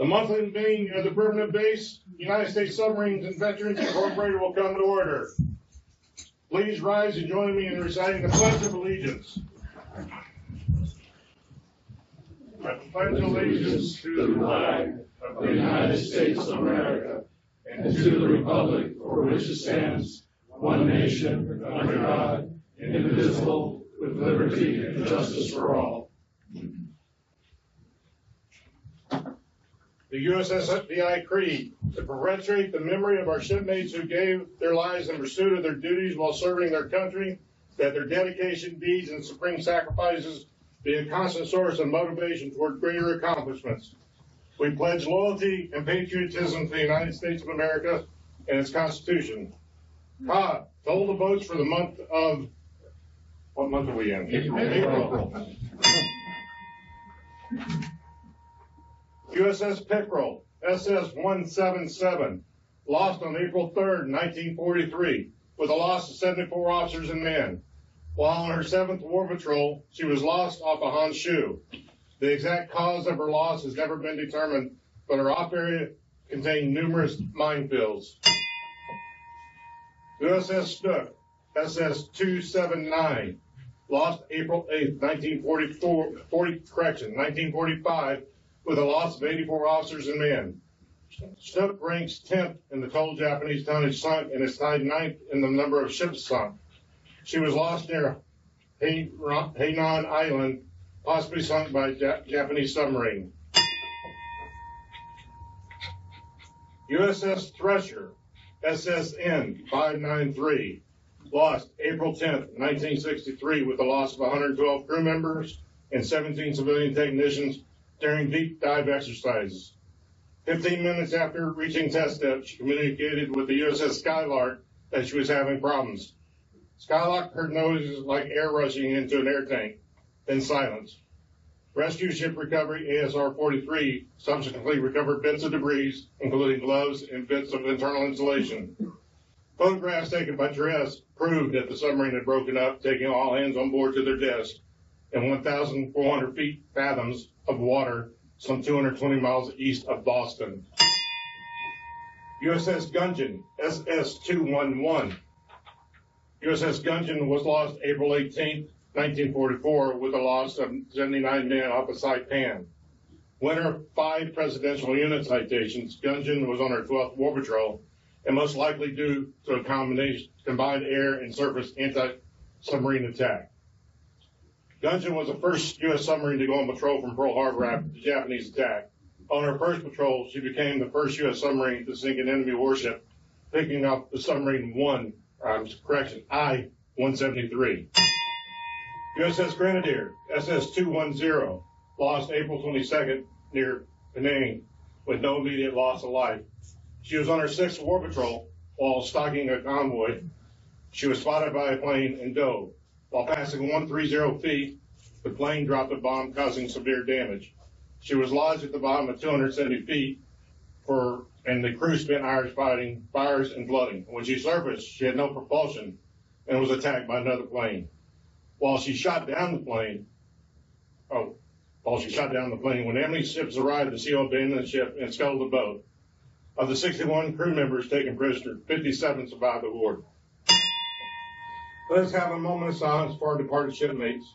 The monthly meeting of the Bremerton base, United States Submarines and Veterans Incorporated will come to order. Please rise and join me in reciting the Pledge of Allegiance. I pledge allegiance to the flag of the United States of America and to the republic for which it stands, one nation, under God, indivisible, with liberty and justice for all. The USS FBI Creed, to perpetuate the memory of our shipmates who gave their lives in pursuit of their duties while serving their country, that their dedication, deeds, and supreme sacrifices be a constant source of motivation toward greater accomplishments. We pledge loyalty and patriotism to the United States of America and its Constitution. Todd, toll the votes for the month of, what month are we in? April. USS Pickerel, SS-177, lost on April 3rd, 1943, with a loss of 74 officers and men. While on her 7th war patrol, she was lost off a Honshu. The exact cause of her loss has never been determined, but her off area contained numerous minefields. USS Snook, SS-279, lost April 8th, 1945, with a loss of 84 officers and men. Snook ranks 10th in the total Japanese tonnage sunk and is tied 9th in the number of ships sunk. She was lost near Hainan Island, possibly sunk by a Japanese submarine. USS Thresher, SSN 593, lost April 10th, 1963, with a loss of 112 crew members and 17 civilian technicians during deep dive exercises. 15 minutes after reaching test depth, she communicated with the USS Skylark that she was having problems. Skylark heard noises like air rushing into an air tank, then silence. Rescue ship recovery ASR-43 subsequently recovered bits of debris, including gloves and bits of internal insulation. Photographs taken by Jerez proved that the submarine had broken up, taking all hands on board to their desk, and 1,400 fathoms of water, some 220 miles east of Boston. USS Gungeon, SS-211. USS Gungeon was lost April 18, 1944, with a loss of 79 men off of Saipan. Winner of 5 presidential unit citations, Gungeon was on her 12th war patrol, and most likely due to a combined air and surface anti-submarine attack. Gungeon was the first U.S. submarine to go on patrol from Pearl Harbor after the Japanese attack. On her first patrol, she became the first U.S. submarine to sink an enemy warship, picking up the submarine I-173. USS Grenadier, SS-210, lost April 22nd near Penang with no immediate loss of life. She was on her 6th war patrol while stalking a convoy. She was spotted by a plane and dove. While passing 130 feet, the plane dropped a bomb, causing severe damage. She was lodged at the bottom of 270 feet, and the crew spent hours fighting fires and flooding. When she surfaced, she had no propulsion and was attacked by another plane. While she shot down the plane, when enemy ships arrived, the CO abandoned the ship and scuttled the boat. Of the 61 crew members taken prisoner, 57 survived the war. Let us have a moment of silence for our departed shipmates,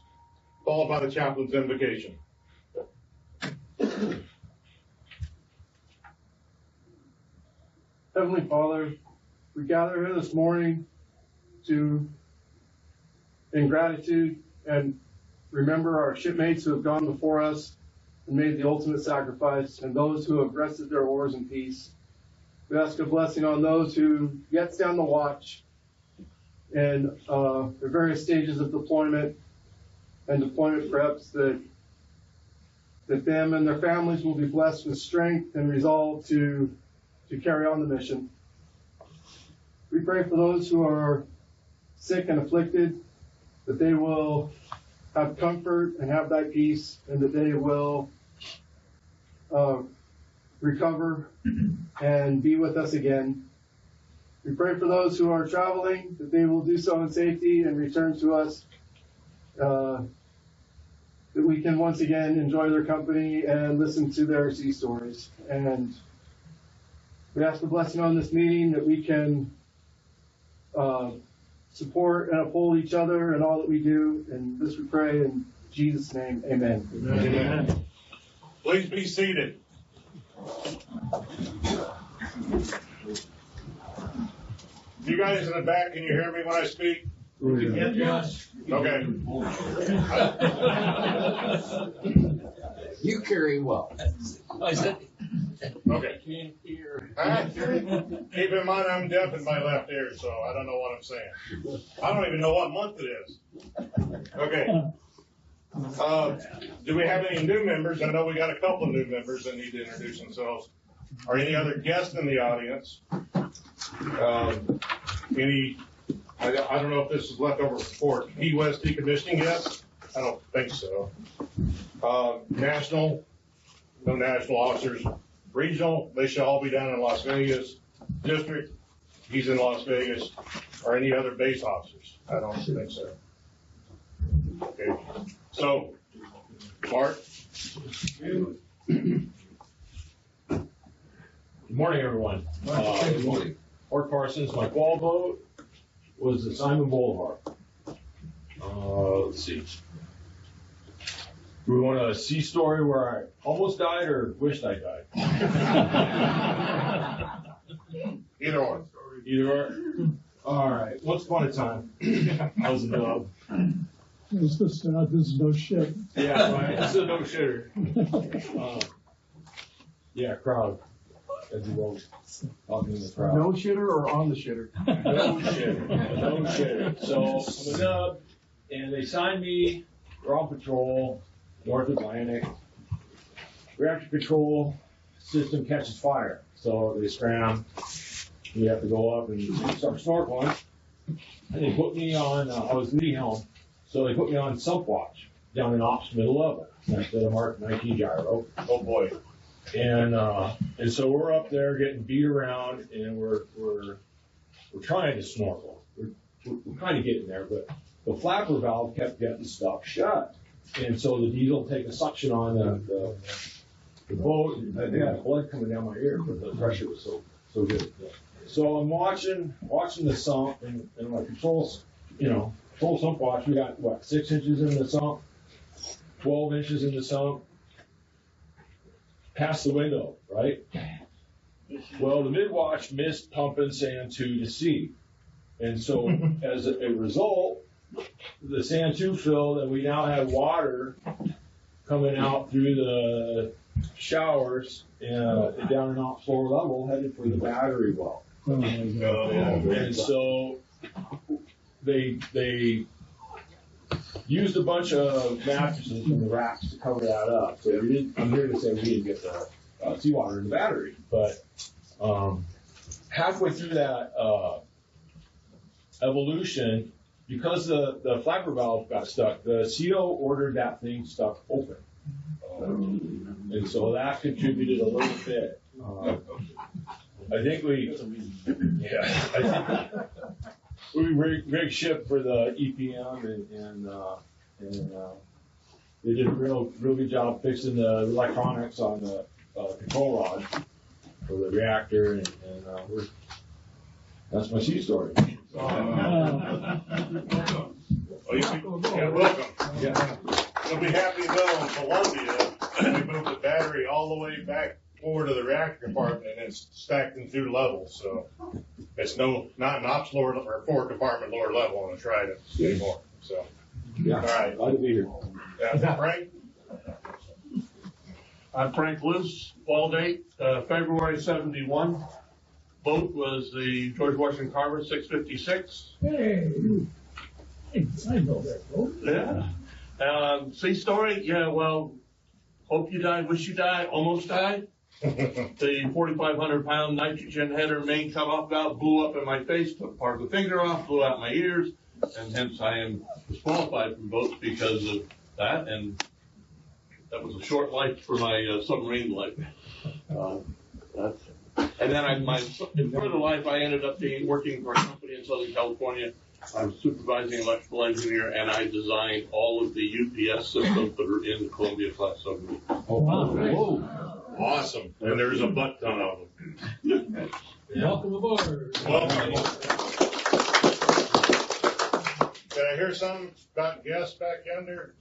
followed by the chaplain's invocation. Heavenly Father, we gather here this morning in gratitude and remember our shipmates who have gone before us and made the ultimate sacrifice, and those who have rested their oars in peace. We ask a blessing on those who yet stand the watch and the various stages of deployment and deployment preps, that them and their families will be blessed with strength and resolve to carry on the mission. We pray for those who are sick and afflicted, that they will have comfort and have thy peace, and that they will recover and be with us again. We pray for those who are traveling, that they will do so in safety and return to us that we can once again enjoy their company and listen to their sea stories. And we ask a blessing on this meeting, that we can support and uphold each other in all that we do. And this we pray in Jesus' name, amen. Amen. Please be seated. You guys in the back, can you hear me when I speak? Yes. Okay. You carry well. I said, Okay. can't hear. Keep in mind, I'm deaf in my left ear, so I don't know what I'm saying. I don't even know what month it is. Okay. Do we have any new members? I know we got a couple of new members that need to introduce themselves. Or any other guests in the audience? I don't know if this is left over for Key West decommissioning yet. I don't think so. National, no national officers. Regional, they shall all be down in Las Vegas. District, he's in Las Vegas. Or any other base officers? I don't think so. Okay. So, Mark. Good morning, everyone. Good morning. Mark Parsons, my qual boat was the Simon Boulevard. Let's see. Do we want a sea story where I almost died or wished I died? Either one. Either or. All right. Once upon a time, I was a dub. This is no shit. Yeah, right. This is a no shitter. Yeah, crowd. As you will, talking in the crowd. No shitter or on the shitter? No shitter. No shitter. So I'm a dub, and they signed me. We're on patrol, North Atlantic. Reactor control system catches fire. So they scram. You have to go up and start snorkeling. And they put me on, I was lee helm, so they put me on sump watch down in ops middle level. Instead of Mark 19 gyro. Oh boy. And so we're up there getting beat around, and we're trying to snorkel. We're kind of getting there, but the flapper valve kept getting stuck shut. And so the diesel take a suction on the boat. And I had blood coming down my ear, but the pressure was so good. So I'm watching the sump, and my control sump watch. We got 6 inches in the sump, 12 inches in the sump. Past the window, right? Well, the mid-watch missed pumping sand 2 to sea. And so as a result, the sand 2 filled, and we now had water coming out through the showers down in off floor level, headed for the battery well. And so they used a bunch of mattresses from the racks to cover that up. So I'm here to say we didn't get the seawater in the battery. But halfway through that evolution, because the flapper valve got stuck, the CO ordered that thing stuck open. And so that contributed a little bit. I think we rigged ship for the EPM, and they did a real good job fixing the electronics on the control rod for the reactor, and that's my sea story. Welcome. Yeah. You'll be happy to know in Columbia, we moved the battery all the way back forward to the reactor compartment, and it's stacked in 2 levels. So it's not an ops lower or forward compartment lower level on a Trident anymore. So Yeah. all right. Glad to be here. Frank. I'm Frank Luce. Ball date February 71. Boat was the George Washington Carver 656. Hey, I know that boat. Yeah. Sea story? Yeah, well, hope you died, wish you died, almost died. The 4,500-pound nitrogen header main cutoff valve blew up in my face, took part of the finger off, blew out my ears, and hence I am disqualified from boats because of that, and that was a short life for my submarine life. And then in further life, I ended up working for a company in Southern California I'm supervising electrical engineer, and I designed all of the UPS systems that are in the Columbia class submarine. Oh, wow. Whoa. Awesome. And there's a butt ton of them. Welcome aboard. Welcome. Did I hear something about guests back yonder?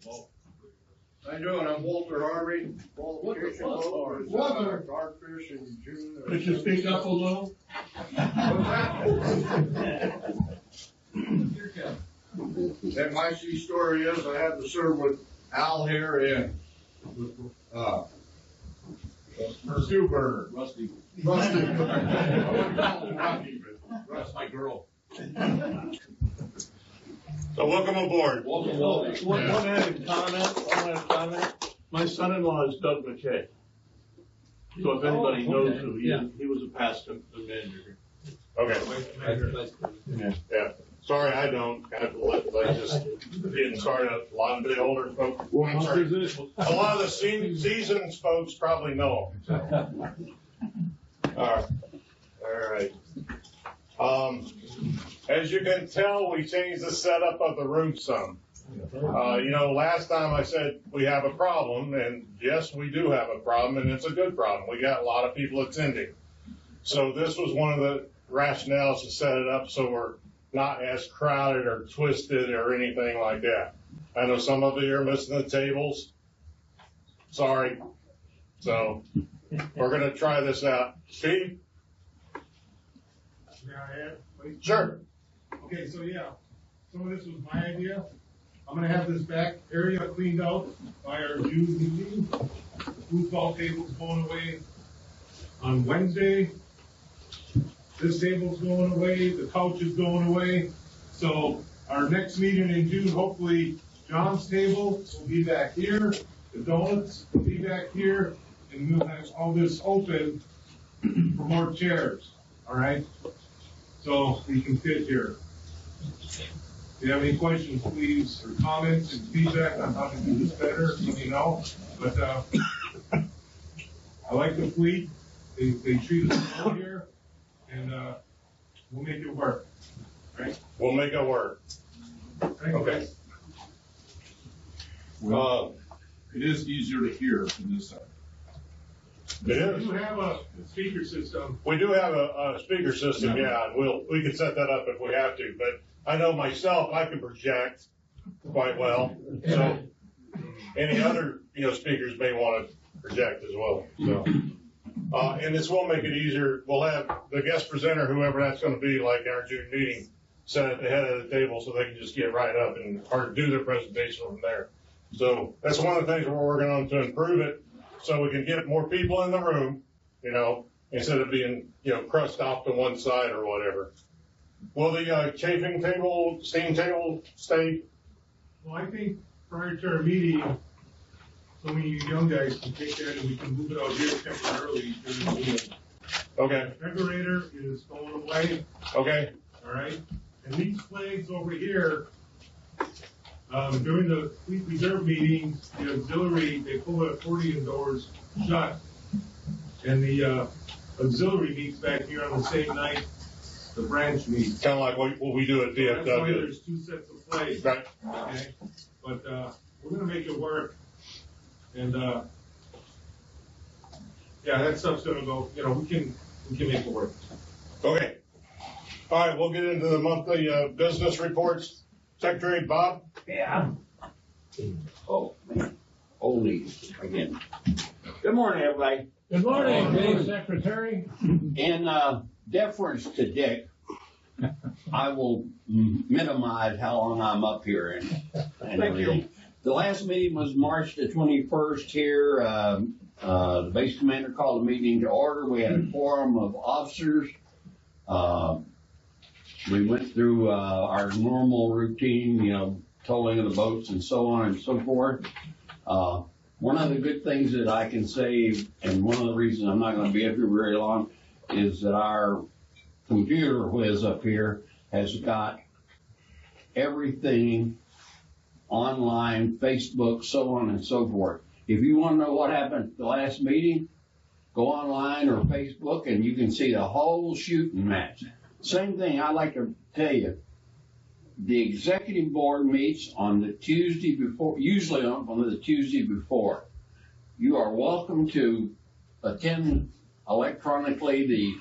How you doing? I'm Walter Harvey. Qualification Walter. Walter. Dartfish in June. Could you speak up a little? And my sea story is I had to serve with Al here and Stu Burner. Rusty. Rusty. I wouldn't call him Rocky, but That's my girl. So welcome aboard. Welcome, One welcome. added comment. My son-in-law is Doug McKay. So if anybody knows who he is, he was a past manager. Okay. Yeah. Sorry, I don't. I just getting started. A lot of the older folks. I'm sorry. A lot of the seasoned folks probably know them. All right. As you can tell, we changed the setup of the room some. Last time I said we have a problem, and yes, we do have a problem, and it's a good problem. We got a lot of people attending. So this was one of the rationales to set it up so we're not as crowded or twisted or anything like that. I know some of you are missing the tables. Sorry. So we're going to try this out. Steve? May I add, please? Sure. Okay, so yeah, some of this was my idea. I'm gonna have this back area cleaned out by our June meeting. Foosball table's going away on Wednesday. This table's going away, the couch is going away. So our next meeting in June, hopefully John's table will be back here, the donuts will be back here, and we'll have all this open for more chairs, all right? So we can fit here. If you have any questions, please, or comments and feedback on how to do this better, let me know. But, I like the fleet. They treat us well here, and, we'll make it work, right? We'll make it work. Okay. It is easier to hear from this side. It is. We do have a speaker system. We do have a speaker system, yeah, and we can set that up if we have to, but I know myself, I can project quite well, so any other, speakers may want to project as well, so. And this will make it easier. We'll have the guest presenter, whoever that's gonna be, like our June meeting, set at the head of the table so they can just get right up and, or do their presentation from there. So that's one of the things we're working on to improve it, so we can get more people in the room, instead of being, crushed off to one side or whatever. Will the chafing table, steam table stay? Well, I think prior to our meeting, some of you young guys can take that and we can move it out here temporarily during the meeting. Okay, Refrigerator is going away, okay, all right? And these flags over here, during the fleet reserve meetings, the auxiliary, they pull the accordion doors shut. And the auxiliary meets back here on the same night the branch meets. kinda like what we do at That's why DFW. there's two sets of flags. Right, Okay, but, we're gonna make it work, and, yeah, that stuff's gonna go, we can make it work. okay. All right, we'll get into the monthly, business reports. Secretary Bob? Yeah. Oh, man. Holy, again. Good morning, everybody. Good morning, Dave Secretary. In deference to Dick, I will minimize how long I'm up here and everything. The last meeting was March the 21st here. The base commander called the meeting to order. We had a quorum of officers. We went through our normal routine, towing of the boats and so on and so forth. One of the good things that I can say, and one of the reasons I'm not going to be up here very long, is that our computer whiz up here has got everything online, Facebook, so on and so forth. If you want to know what happened at the last meeting, go online or Facebook and you can see the whole shooting match. Same thing, I'd like to tell you, the executive board meets on the Tuesday before, usually on the Tuesday before. You are welcome to attend electronically the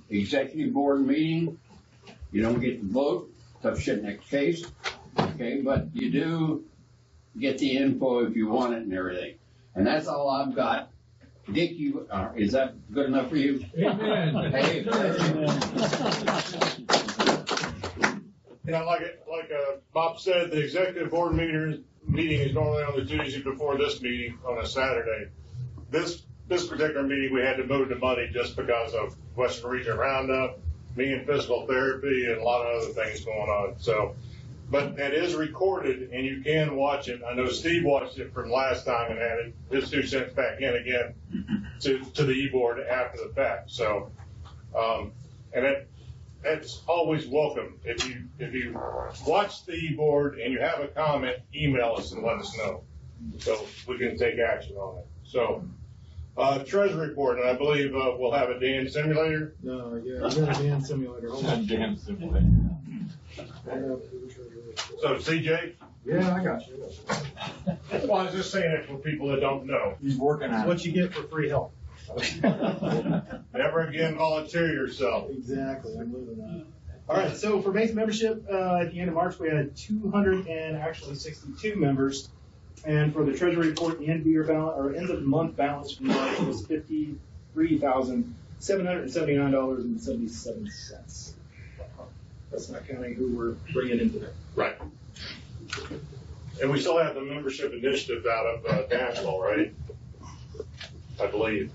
executive board meeting. You don't get to vote, tough shit next case, okay, but you do get the info if you want it and everything. And that's all I've got. Dick, is that good enough for you? Amen. Hey, Yeah, like Bob said, the executive board meeting is normally on the Tuesday before this meeting on a Saturday. This particular meeting, we had to move to Monday just because of Western Regional Roundup, me and physical therapy, and a lot of other things going on. So, but it is recorded, and you can watch it. I know Steve watched it from last time and added his 2 cents back in again to the e-board after the fact. So, and that's always welcome. If you watch the e-board and you have a comment, email us and let us know so we can take action on it. So, treasury report, and I believe we'll have a Dan simulator. No, yeah, I got a Dan simulator. Hold on. Dan simulator. So, CJ, Yeah, I got you. well, I was just saying it for people that don't know. He's working That's on it. what you get for free help. Never again volunteer yourself. Exactly, I'm living that. All right, so for base membership, at the end of March, we had 262 members. And for the treasury report, the end of year balance, or end of month balance for March was $53,779.77. That's not counting who we're bringing in today. Right. And we still have the membership initiative out of Nashville, right? I believe.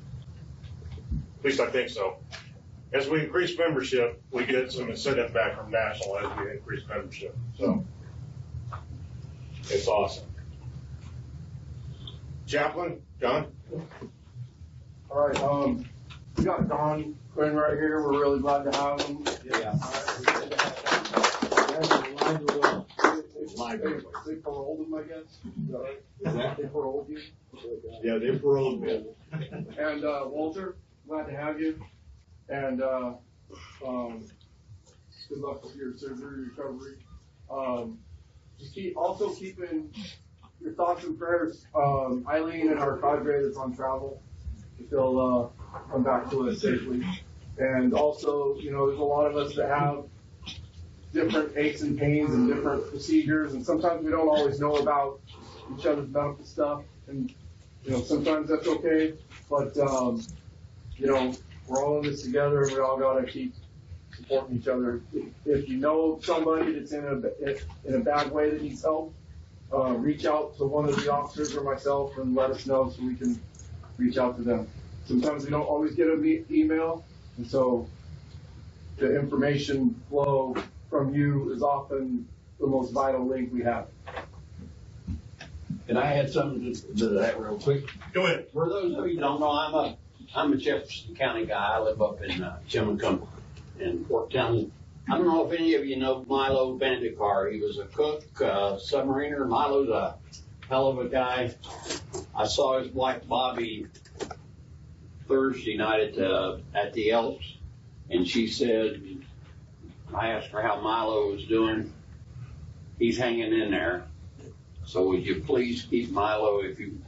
At least I think so. As we increase membership, we get some incentive back from National as we increase membership. So it's awesome. Chaplain, John? All right, we got Don Quinn right here. We're really glad to have him. Yeah. They paroled him, I guess. Is that right? They paroled you? Yeah, they paroled me. And Walter, glad to have you. And good luck with your surgery recovery. Just also keeping your thoughts and prayers. Eileen and our cadre that's on travel, if they'll come back to us safely. And also, there's a lot of us that have different aches and pains and different procedures, and sometimes we don't always know about each other's medical stuff, and sometimes that's okay, but we're all in this together, and we all gotta keep supporting each other. If you know somebody that's in a bad way that needs help, reach out to one of the officers or myself and let us know so we can reach out to them. Sometimes we don't always get an email, and so the information flow from you is often the most vital link we have. Can I add something to that real quick? Go ahead. For those of you who don't know, I'm a Jefferson County guy. I live up in Chimacum in Fort Town. I don't know if any of you know Milo Vandekar. He was a cook, submariner. Milo's a hell of a guy. I saw his wife Bobby Thursday night at the Elks, and she said, I asked her how Milo was doing. He's hanging in there. So would you please keep Milo you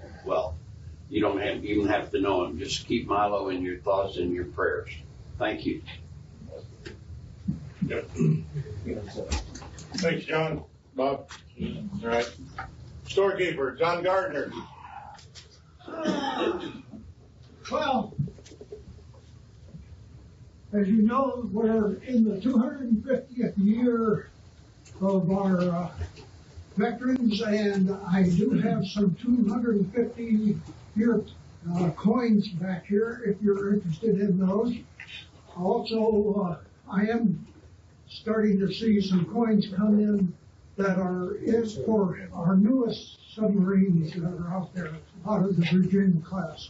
don't even have to know him. Just keep Milo in your thoughts and your prayers. Thank you. Yep. Thanks, John. Bob? All right. Storekeeper, John Gardner. Well, as you know, we're in the 250th year of our veterans, and I do have some 250-year coins back here if you're interested in those. Also, I am starting to see some coins come in that is for our newest submarines that are out there, out of the Virginia class.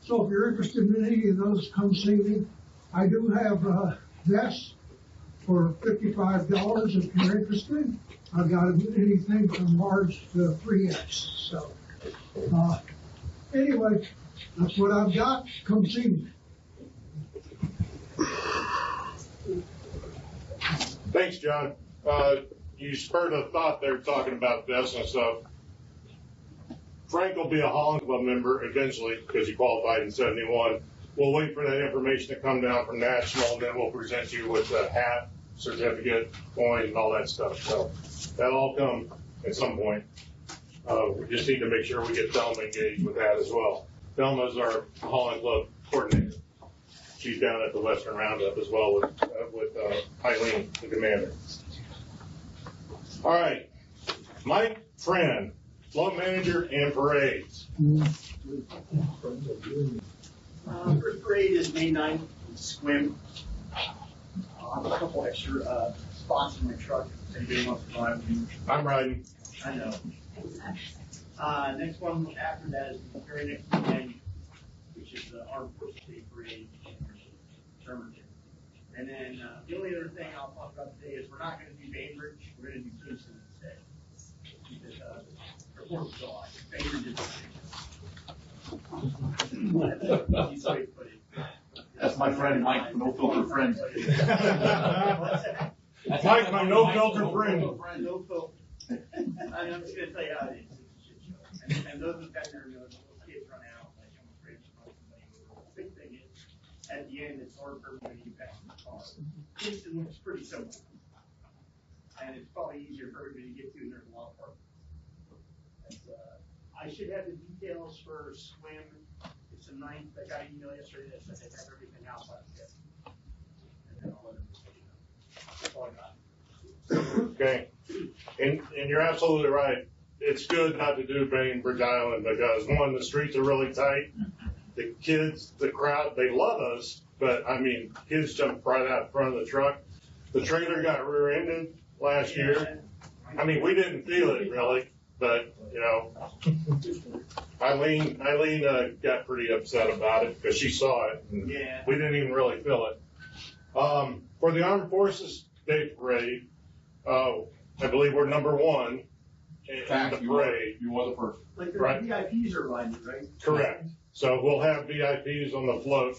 So if you're interested in any of those, come see me. I do have vests for $55 if you're interested. I've got anything from large to 3X. So anyway, that's what I've got. Come see me. Thanks, John. you spurred a thought there talking about this and stuff. Frank will be a Holland Club member eventually because he qualified in 71. We'll wait for that information to come down from National, and then we'll present you with the hat, certificate, coin, and all that stuff. So that'll all come at some point. We just need to make sure we get Thelma engaged with that as well. Thelma's our Holland Club coordinator. She's down at the Western Roundup as well with Eileen, the commander. All right, Mike Friend, float manager and parades. First parade is May 9th, swim. I have a couple extra spots in my truck if anybody wants to ride with me. I'm riding. I know. Next one after that is the very next weekend, which is the Armed Forces Day Parade in Bremerton. And then the only other thing I'll talk about today is we're not going to do Bainbridge, we're going to do Kingston instead. Because for 4th of July, Bainbridge is That's my friend Mike, no filter friend. Mike, my no filter friend. No filter. I'm just gonna tell you how it is. It's a shit show. And those who've been there know the little kids run out, like I'm afraid to run somebody over. The big thing is, at the end, it's hard for everybody to get back in the car. Kingston looks pretty similar. And it's probably easier for everybody to get to, and there's a lot of parking. I should have the details for swim. It's the 9th. I got an email yesterday that said they have everything out by the 5th. And then I'll let them know. That's all I got. Okay, and you're absolutely right. It's good not to do Bainbridge Island because one, the streets are really tight. The kids, the crowd, they love us, but I mean, kids jump right out in front of the truck. The trailer got rear-ended last year. I mean, we didn't feel it really, but you know, Eileen got pretty upset about it because she saw it. And Yeah. we didn't even really feel it. For the Armed Forces Day Parade, I believe we're number 1 in the parade. You are the first. Like the Right. VIPs are riding, right? Correct. So we'll have VIPs on the float.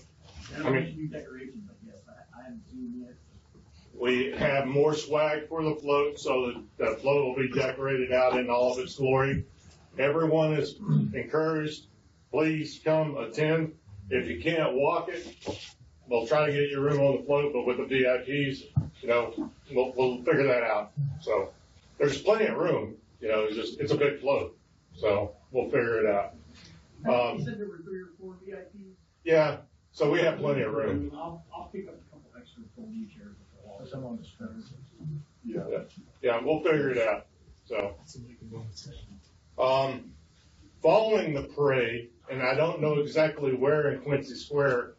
And I mean, new decorations, I guess. I haven't seen yet. We have more swag for the float, so that the float will be decorated out in all of its glory. Everyone is encouraged, please come attend. If you can't walk it, we'll try to get your room on the float, but with the VIPs, you know, we'll figure that out. So there's plenty of room, you know, it's a big float, so we'll figure it out. You said there were 3 or 4 VIPs? Yeah, so we have plenty of room. I'll pick up a couple extra folding chairs. Some on the stairs. Yeah, we'll figure it out, so. Following the parade, and I don't know exactly where in Quincy Square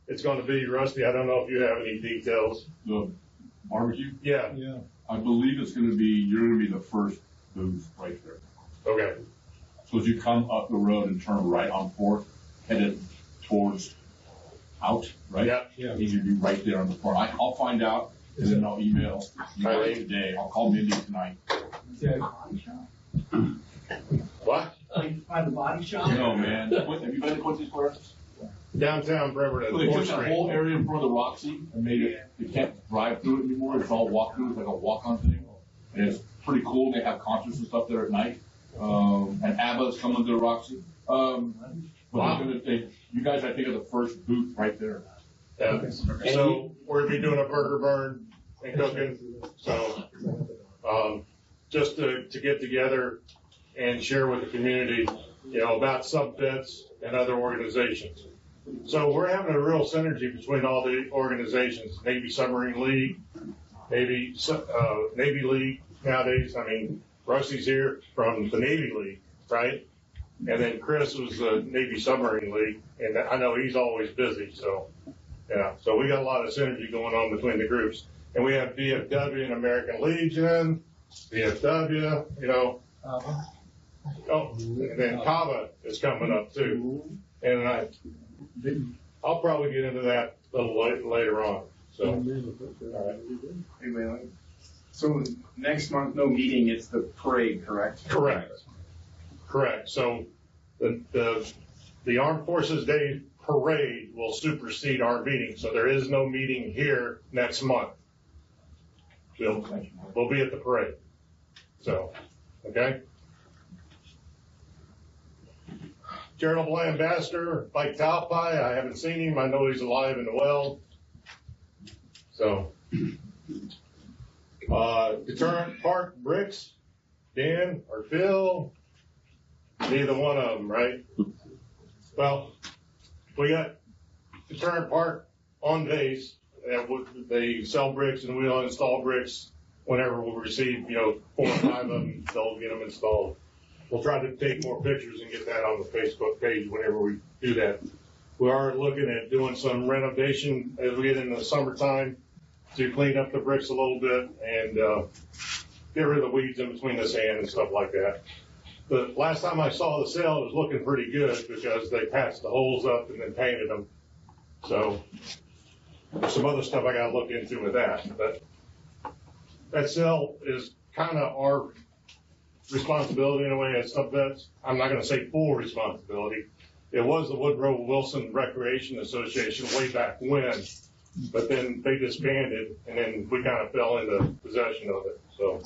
it's gonna be, Rusty, I don't know if you have any details. The barbecue, Yeah, I believe it's gonna be, you're gonna be the first booth right there. okay, So as you come up the road and turn right on 4th, headed towards out, right? Yeah. He's gonna be right there on the front. I'll find out, and then I'll email you guys today. I'll call Mindy tonight. what? By the body shop? No, man. Have you been to Quincy Square? Downtown Bremerton, Well, they took 4th that whole Street. area in front of the Roxy and made it, they can't drive through it anymore. It's all walk through, it's like a walk-on thing. And it's pretty cool. They have concerts and stuff there at night. And ABBA's coming to the Roxy. But you guys, I think, are the first booth right there. Yeah. So we're gonna be doing a burger burn and cooking, so, just to get together and share with the community, you know, about subvets and other organizations. So we're having a real synergy between all the organizations, Navy Submarine League, Navy League nowadays. I mean, Rusty's here from the Navy League, right? And then Chris was the Navy Submarine League, and I know he's always busy, so, yeah. So we got a lot of synergy going on between the groups. And we have VFW and American Legion, VFW, you know. Oh, and then Kava is coming up too. And I'll probably get into that a little later on, so. All right. Anyway, so next month, no meeting, it's the parade, correct? Correct. So the Armed Forces Day Parade will supersede our meeting, so there is no meeting here next month. We'll be at the parade. So, okay? Charitable ambassador, Mike Talpi, I haven't seen him. I know he's alive and well. So, deterrent park bricks, Dan or Phil, neither one of them, right? Well, we got deterrent park on base, and they sell bricks and we'll install bricks whenever we receive, 4 or 5 of them, they'll get them installed. We'll try to take more pictures and get that on the Facebook page whenever we do that. We are looking at doing some renovation as we get into the summertime to clean up the bricks a little bit and get rid of the weeds in between the sand and stuff like that. The last time I saw the sale, it was looking pretty good because they patched the holes up and then painted them. So there's some other stuff I gotta look into with that. But that sale is kind of our responsibility in a way as sub vets. I'm not gonna say full responsibility. It was the Woodrow Wilson Recreation Association way back when, but then they disbanded and then we kind of fell into possession of it. So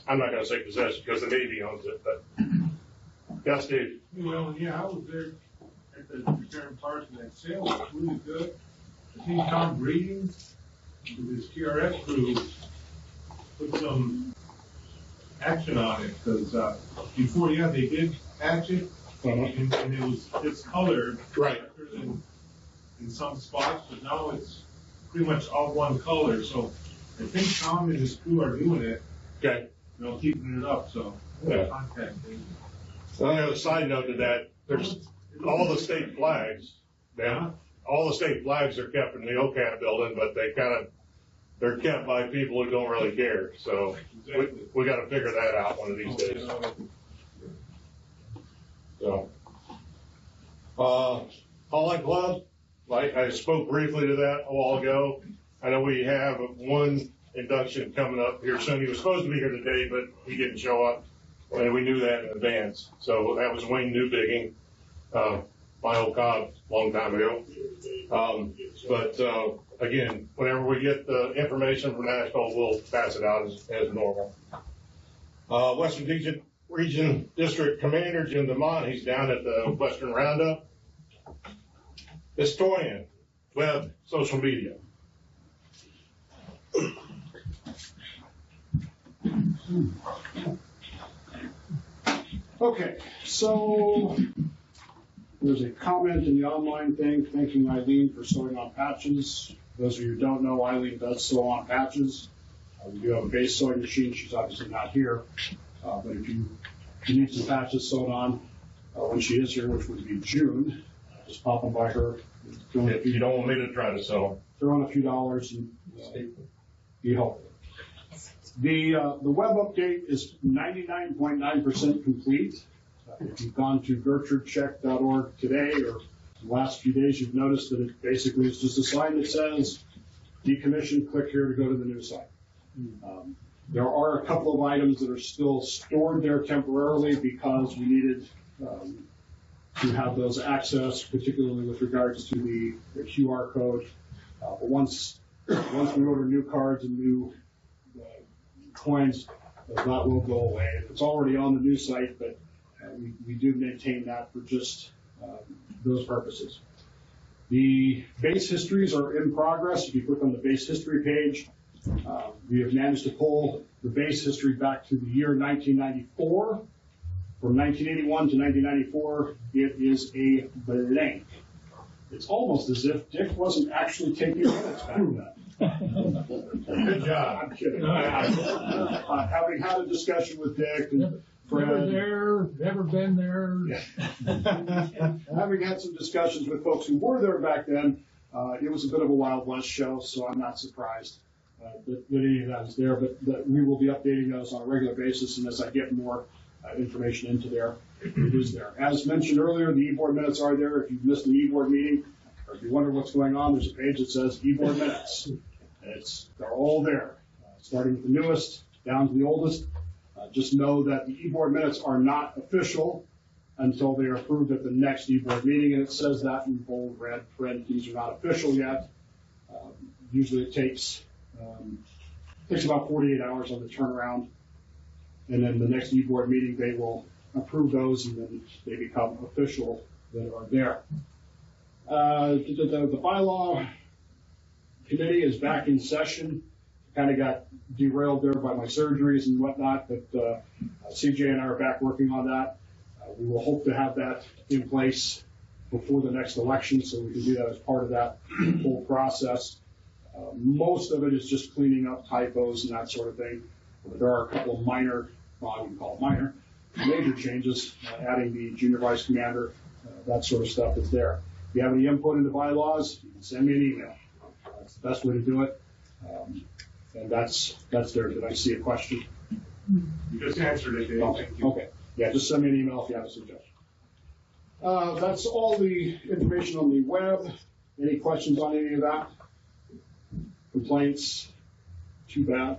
I'm not gonna say possession because the Navy owns it, but yes, Steve. Well, yeah, I was there at the return parts and that sale was really good. I think Tom Breeding with his TRS crew put some action on it because before, they did patch it and it was discolored Right. in some spots, but now it's pretty much all one color. So I think Tom and his crew are doing it. Okay. Keeping it up. So Yeah. contact him. On the other side note to that, there's all the state flags. All the state flags are kept in the OCAT building, but they're kept by people who don't really care. So we got to figure that out one of these days. So, Holland Club, I spoke briefly to that a while ago. I know we have one induction coming up here soon. He was supposed to be here today, but he didn't show up. And we knew that in advance. So that was Wayne Newbigging, my old cob, long time ago. Again, whenever we get the information from Nashville, we'll pass it out as normal. Western Region District Commander Jim DeMont, he's down at the Western Roundup. Historian, web, social media. Okay, so there's a comment in the online thing thanking Eileen for sewing on patches. Those of you who don't know, Eileen does sew on patches. We do have a base sewing machine. She's obviously not here. But if you need some patches sewn on when she is here, which would be June, just pop them by her. If you don't want me to try to sew, throw in a few dollars and be helpful. The web update is 99.9% complete. If you've gone to gertrudecheck.org today or the last few days, you've noticed that it basically is just a sign that says decommission, click here to go to the new site. There are a couple of items that are still stored there temporarily because we needed to have those accessed, particularly with regards to the QR code. But once we order new cards and new coins, that will go away. It's already on the new site, but we do maintain that for just those purposes. The base histories are in progress. If you click on the base history page, we have managed to pull the base history back to the year 1994. From 1981 to 1994, it is a blank. It's almost as if Dick wasn't actually taking minutes back then. Good job. I'm kidding. Having had a discussion with Dick and Fred. Never there, never been there. Having had some discussions with folks who were there back then, it was a bit of a Wild West show, so I'm not surprised that any of that is there, but we will be updating those on a regular basis, and as I get more information into there, it is there. As mentioned earlier, the e-board minutes are there. If you've missed an e-board meeting, or if you wonder what's going on, there's a page that says e-board minutes. They're all there, starting with the newest down to the oldest. Just know that the e-board minutes are not official until they are approved at the next e-board meeting, and it says that in bold red print. These are not official yet. Usually it takes about 48 hours on the turnaround. And then the next e-board meeting, they will approve those and then they become official that are there. The bylaw committee is back in session. Kind of got derailed there by my surgeries and whatnot, but CJ and I are back working on that. We will hope to have that in place before the next election, so we can do that as part of that whole process. Most of it is just cleaning up typos and that sort of thing. There are a couple of minor, well, I wouldn't call it minor, major changes, adding the junior vice commander, that sort of stuff is there. If you have any input into bylaws, you can send me an email. That's the best way to do it. And that's there. Did I see a question? You just answered it, Dave. Thank you. Okay. Yeah, just send me an email if you have a suggestion. That's all the information on the web. Any questions on any of that? Complaints? Too bad.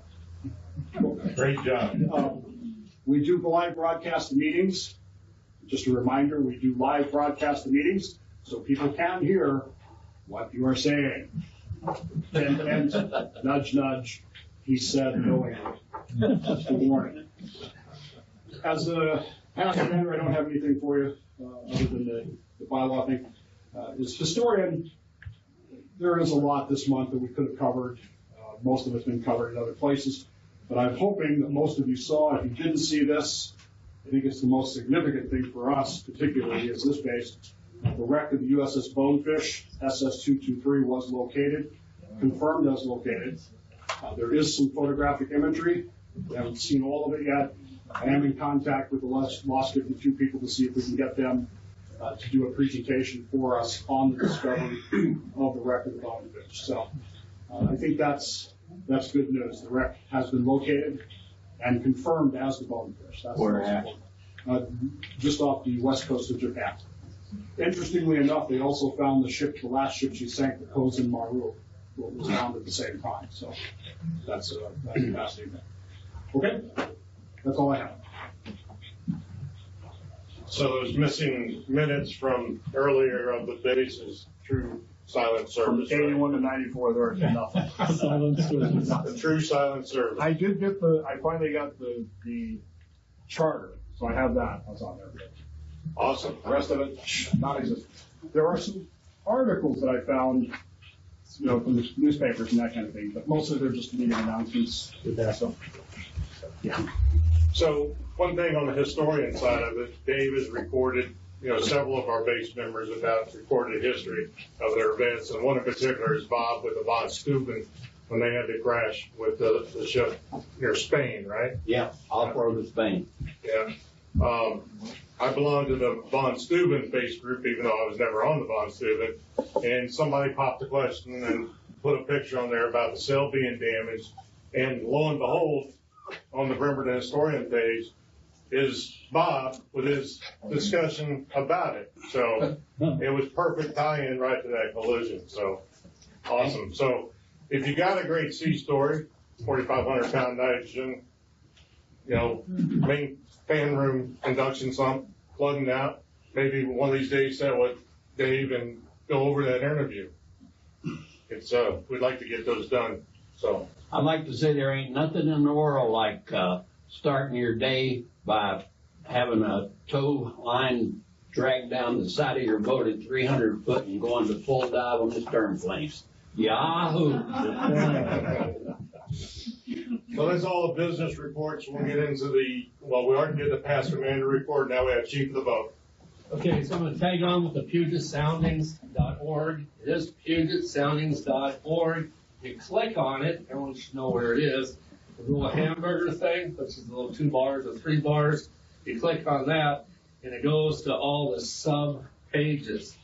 Great job. We do live broadcast the meetings. Just a reminder, we do live broadcast the meetings so people can hear what you are saying. And nudge, nudge, he said knowingly. Just a warning. As a past member, I don't have anything for you other than the bylaw thing. As historian, there is a lot this month that we could have covered. Most of it's been covered in other places. But I'm hoping that most of you saw. If you didn't see this, I think it's the most significant thing for us, particularly, is this base. The wreck of the USS Bonefish, SS-223, was located, confirmed as located. There is some photographic imagery. We haven't seen all of it yet. I am in contact with the Lost 52 people to see if we can get them to do a presentation for us on the discovery of the wreck of the Bonefish. So I think that's good news. The wreck has been located and confirmed as the Bonefish. That's where at? Just off the west coast of Japan. Interestingly enough, they also found the last ship she sank, the Kozen Maru, what was found at the same time. So that's a fascinating thing. Okay, that's all I have. So those missing minutes from earlier of the base's true silent From service. 81 to 94, there is nothing. The true silent service. I finally got the charter, so I have that. That's on there. Awesome. The rest of it, non-existent. There are some articles that I found, from the newspapers and that kind of thing, but mostly they're just meeting announcements with that stuff. Yeah. So one thing on the historian side of it, Dave has recorded, several of our base members have recorded history of their events, and one in particular is Bob with the von Steuben when they had to crash with the ship near Spain, right? Yeah, off-road to Spain. Yeah. I belong to the von Steuben base group, even though I was never on the von Steuben, and somebody popped the question and put a picture on there about the sail being damaged, and lo and behold, on the Bremerton historian page is Bob with his discussion about it. So it was perfect tie-in right to that collision. So awesome. So if you got a great sea story, 4,500 pound nitrogen, main fan room induction sump, plugging out, maybe one of these days set with Dave and go over that interview. It's we'd like to get those done. So I'd like to say there ain't nothing in the world like starting your day by having a tow line dragged down the side of your boat at 300 foot and going to full dive on the stern planes. Yahoo! So that's all the business reports. We'll get into we already did the past commander report. Now we have chief of the boat. Okay, so I'm going to tag on with the PugetSoundings.org. It is PugetSoundings.org. You click on it, everyone should know where it is. The little hamburger thing, which is the little 2 bars or 3 bars. You click on that, and it goes to all the sub pages.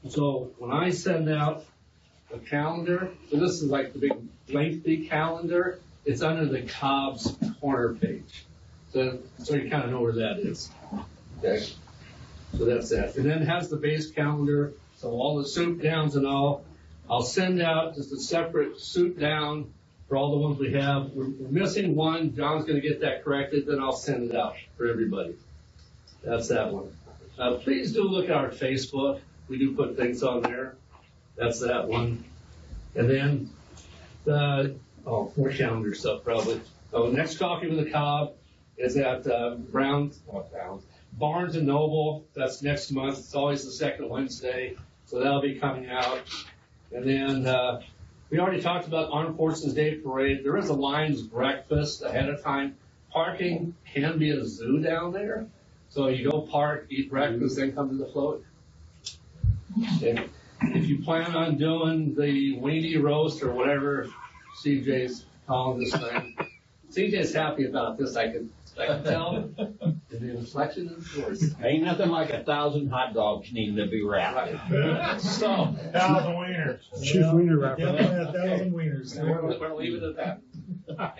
So when I send out the calendar, so this is like the big lengthy calendar, it's under the Cobb's corner page. So you kind of know where that is. Okay. So that's that. And then it has the base calendar, so all the soup downs and all. I'll send out just a separate soup down for all the ones we have. We're missing one. John's going to get that corrected, then I'll send it out for everybody. That's that one. Please do look at our Facebook. We do put things on there. That's that one. And then more calendar stuff probably. Oh, next coffee with the Cobb is at Barnes and Noble. That's next month. It's always the second Wednesday, so that'll be coming out. And then we already talked about Armed Forces Day Parade. There is a Lions breakfast ahead of time. Parking can be a zoo down there, so you go park, eat breakfast, then come to the float. If you plan on doing the weenie roast or whatever CJ's calling this thing, CJ's happy about this. I can tell. The inflection is yours. Ain't nothing like 1,000 hot dogs needing to be wrapped. So, 1,000 wieners. Choose wiener wrapper. Yeah, 1,000 wieners. we're leaving it at that.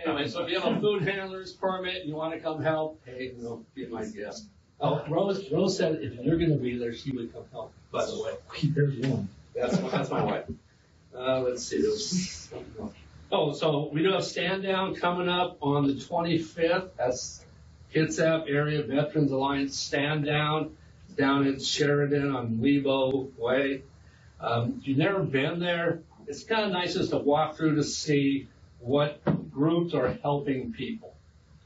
Anyway, so if you have a food handler's permit, you want to come help, hey, be my guest. Oh, Rose said if you're going to be there, she would come help, by the way. There's one. That's my wife. Let's see. Oh, so we do have stand down coming up on the 25th. That's Kitsap Area Veterans Alliance stand down in Sheridan on Lebo Way. If you've never been there, it's kind of nice just to walk through to see what groups are helping people.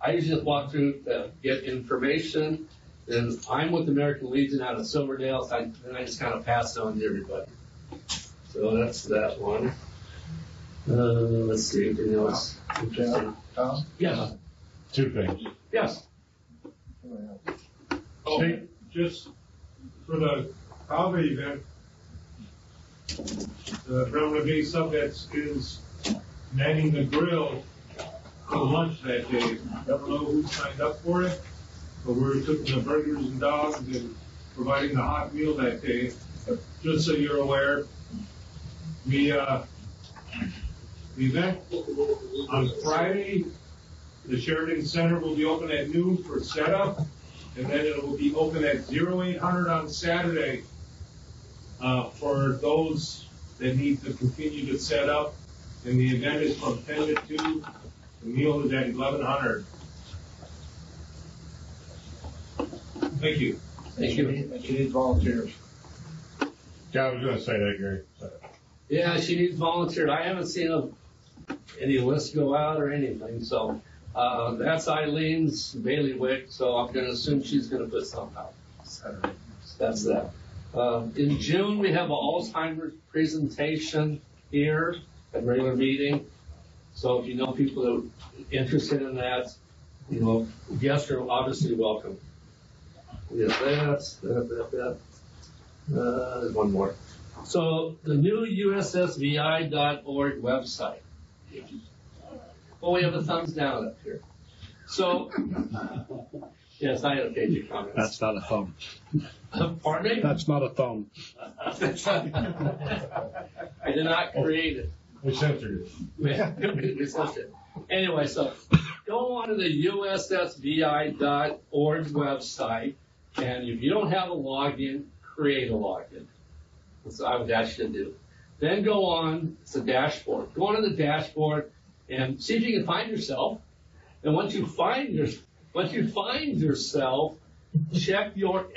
I usually just walk through to get information. And I'm with the American Legion out of Silverdale, so I just kind of pass it on to everybody. So that's that one. Let's see, anything else? Tom? Yes. 2 things. Yes. Oh, just for the holiday event, the Bremerton Bay Subvets is manning the grill for lunch that day. I don't know who signed up for it, but we're cooking the burgers and dogs and providing the hot meal that day. But just so you're aware, the event on Friday, the Sheridan Center will be open at noon for setup, and then it will be open at 0800 on Saturday for those that need to continue to set up. And the event is from 10 to 2. The meal is at 1100. Thank you. Thank you. She needs volunteers. Yeah, I was going to say that, Gary. Yeah, she needs volunteers. I haven't seen any lists go out or anything, so that's Eileen's bailiwick, so I'm going to assume she's going to put something out. That's that. In June, we have an Alzheimer's presentation here at regular meeting. So if you know people that are interested in that, guests are obviously welcome. We have that. There's one more. So the new USSVI.org website. Well, we have a thumbs down up here. So, yes, I okayed your comments. That's not a thumb. Pardon me? That's not a thumb. I did not create it. We censored it. We censored it. Anyway, so go on to the USSVI.org website, and if you don't have a login, create a login. That's what I would ask you to do. Then go on, it's a dashboard. Go on to the dashboard and see if you can find yourself. And once you find yourself, check your,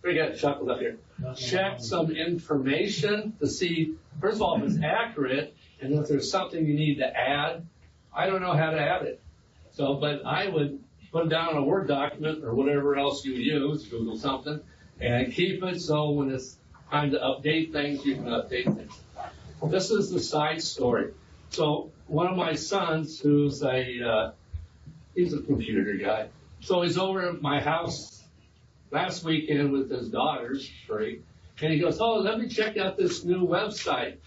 we got chuckled up here. Check some information to see, first of all, if it's accurate, and if there's something you need to add. I don't know how to add it. So, but I would put it down on a Word document or whatever else you use, Google something, and keep it so when it's time to update things, you can update things. This is the side story. So one of my sons, who's he's a computer guy. So he's over at my house last weekend with his daughters, 3, and he goes, "Oh, let me check out this new website."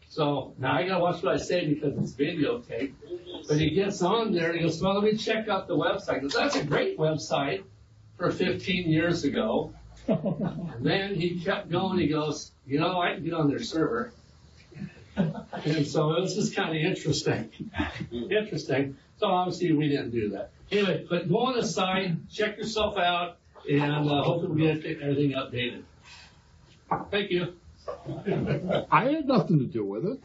So now I gotta watch what I say because it's videotaped. But he gets on there and he goes, "Well, let me check out the website." He goes, "That's a great website for 15 years ago." And then he kept going. He goes, "I can get on their server." And so it was just kind of interesting. So obviously we didn't do that. Anyway, but go on the site, check yourself out, and hopefully we get everything updated. Thank you. I had nothing to do with it.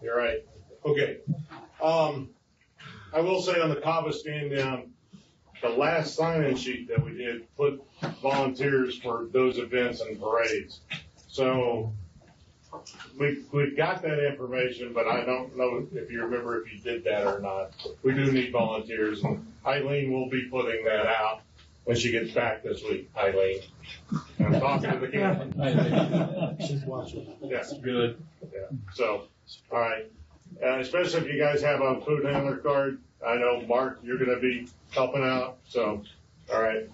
You're right. Okay. I will say on the Kava stand down, the last sign-in sheet that we did put volunteers for those events and parades. So we got that information, but I don't know if you remember if you did that or not. We do need volunteers, and Eileen will be putting that out when she gets back this week, Eileen. I'm talking to the camera. She's watching. Yeah. Good. Yeah, so, all right. Especially if you guys have a food handler card. I know, Mark, you're gonna be helping out, so, all right.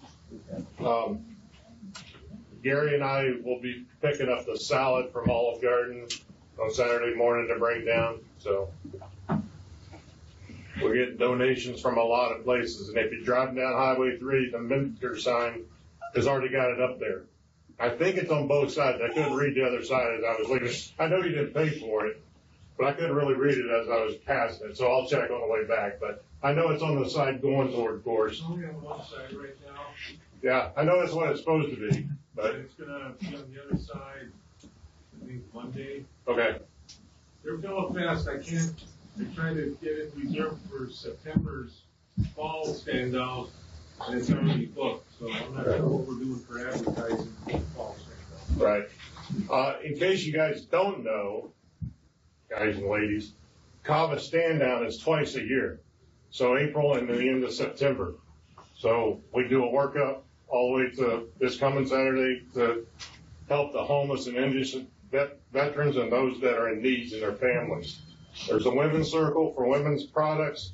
Gary and I will be picking up the salad from Olive Garden on Saturday morning to bring down, so. We're getting donations from a lot of places, and if you're driving down Highway 3, the Minter sign has already got it up there. I think it's on both sides. I couldn't read the other side as I was leaving. I know you didn't pay for it, but I couldn't really read it as I was passing it, so I'll check on the way back. But I know it's on the side going toward Gorse. It's only on one side right now, Yeah, I know that's what it's supposed to be, but but, it's gonna be on the other side, I think Monday. okay. They're going fast, I tried to get it reserved for September's fall stand out, and it's already booked, so I'm not sure what we're doing for advertising for the fall stand out. Right. In case you guys don't know, guys and ladies, Kava stand down is twice a year. So April and then the end of September. So we do a workup all the way to this coming Saturday to help the homeless and indigent veterans and those that are in needs in their families. There's a women's circle for women's products,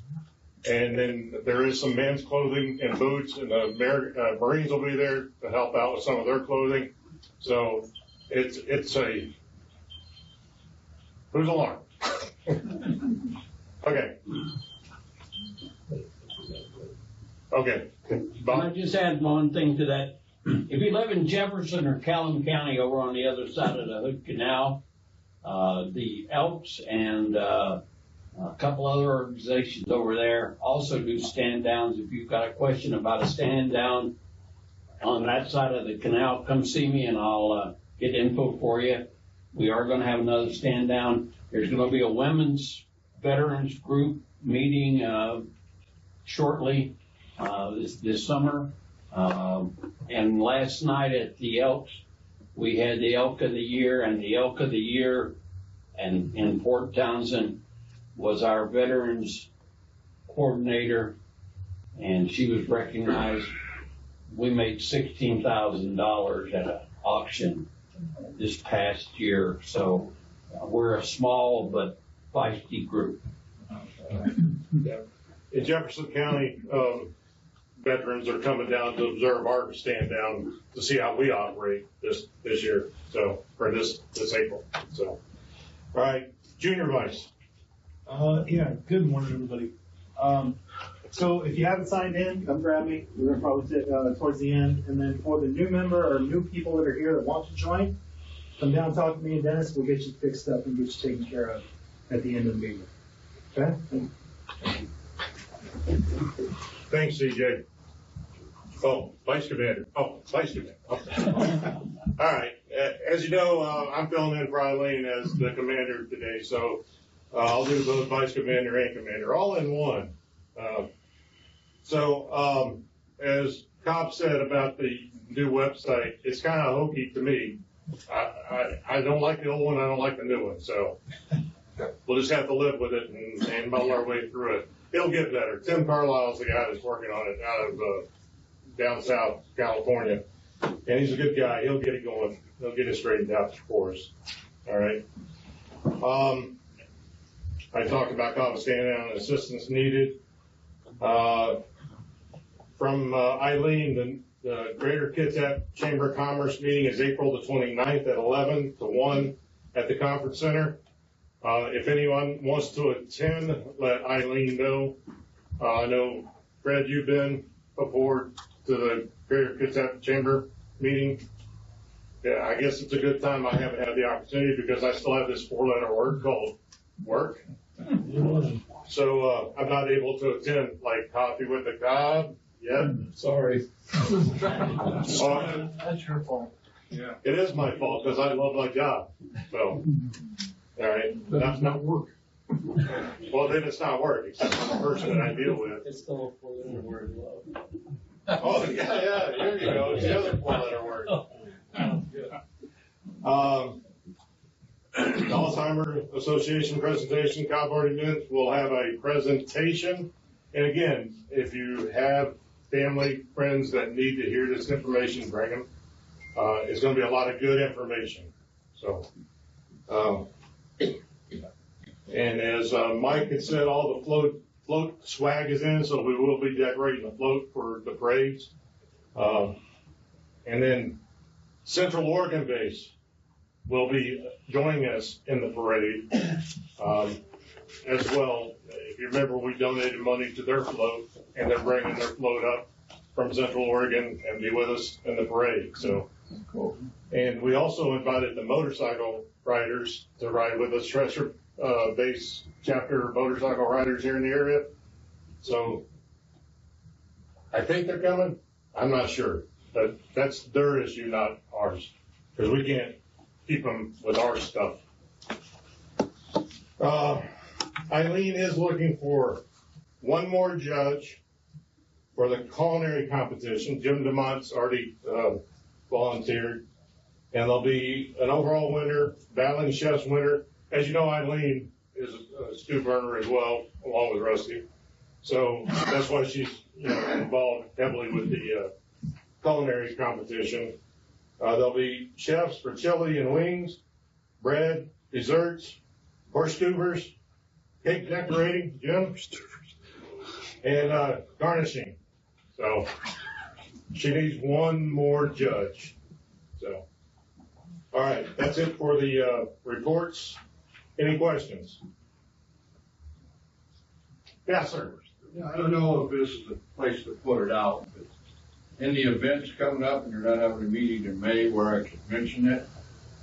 and then there is some men's clothing and boots, and the Marines will be there to help out with some of their clothing. So it's a, who's alarm? Okay. Okay. Can I just add one thing to that? If you live in Jefferson or Calhoun County over on the other side of the Hood Canal, the Elks and a couple other organizations over there also do stand downs. If you've got a question about a stand down on that side of the canal, come see me and I'll get info for you. We are going to have another stand down. There's going to be a women's veterans group meeting shortly this summer. And last night at the Elks, we had the Elk of the Year, and the Elk of the Year and in Port Townsend was our veterans coordinator, and she was recognized. We made $16,000 at an auction this past year, so we're a small but feisty group. Yeah. In Jefferson County, veterans are coming down to observe our stand down to see how we operate this year. So, or this April. So, all right, junior vice. Yeah, good morning, everybody. So if you haven't signed in, come grab me. We're gonna probably sit towards the end. And then for the new member or new people that are here that want to join, come down and talk to me and Dennis. We'll get you fixed up and get you taken care of at the end of the meeting. Okay? Thanks, CJ. Oh, Vice Commander. Oh, Vice Commander. Oh. All right. As you know, I'm filling in for Eileen as the commander today, so I'll do both Vice Commander and Commander, all in one. As Cobb said about the new website, it's kind of hokey to me. I don't like the old one. I don't like the new one. So we'll just have to live with it and muddle our way through it. It'll get better. Tim Carlisle's the guy that's working on it out of down south California, and he's a good guy. He'll get it going. He'll get it straightened out for us. All right. I talked about Cobb stand down and assistance needed. From Eileen, the Greater Kitsap Chamber of Commerce meeting is April the 29th at 11 to 1 at the conference center. If anyone wants to attend, let Eileen know. I know, Fred, you've been aboard to the Greater Kitsap Chamber meeting. Yeah, I guess it's a good time I haven't had the opportunity because I still have this 4-letter word called work. So I'm not able to attend like coffee with the Cobb yet. Sorry. That's your fault. Yeah. It is my fault because I love my job. So, all right. That's not work. Well, then it's not work, except for the person that I deal with. It's still a 4-letter word, love. Oh, yeah, here you go. It's the other 4-letter word. Alzheimer Association presentation, Cobb already mentioned, we'll have a presentation. And again, if you have family, friends that need to hear this information, bring them. It's gonna be a lot of good information. So, and as Mike had said, all the float swag is in, so we will be decorating the float for the parades. And then Central Oregon base will be joining us in the parade as well. If you remember, we donated money to their float, and they're bringing their float up from Central Oregon and be with us in the parade. So, and we also invited the motorcycle riders to ride with us, Treasure Base chapter motorcycle riders here in the area. So I think they're coming. I'm not sure, but that's their issue, not ours, because we can't keep them with our stuff. Eileen is looking for one more judge for the culinary competition. Jim DeMont's already volunteered, and there'll be an overall winner, battling chef's winner. As you know, Eileen is a stew burner as well, along with Rusty. So that's why she's involved heavily with the culinary competition. There'll be chefs for chili and wings, bread, desserts, horse tubers, cake decorating, Jim, and garnishing. So she needs one more judge. So, all right, that's it for the reports. Any questions? Yes, sir. Yeah, I don't know if this is the place to put it out, but in the events coming up, and you're not having a meeting in May where I could mention it,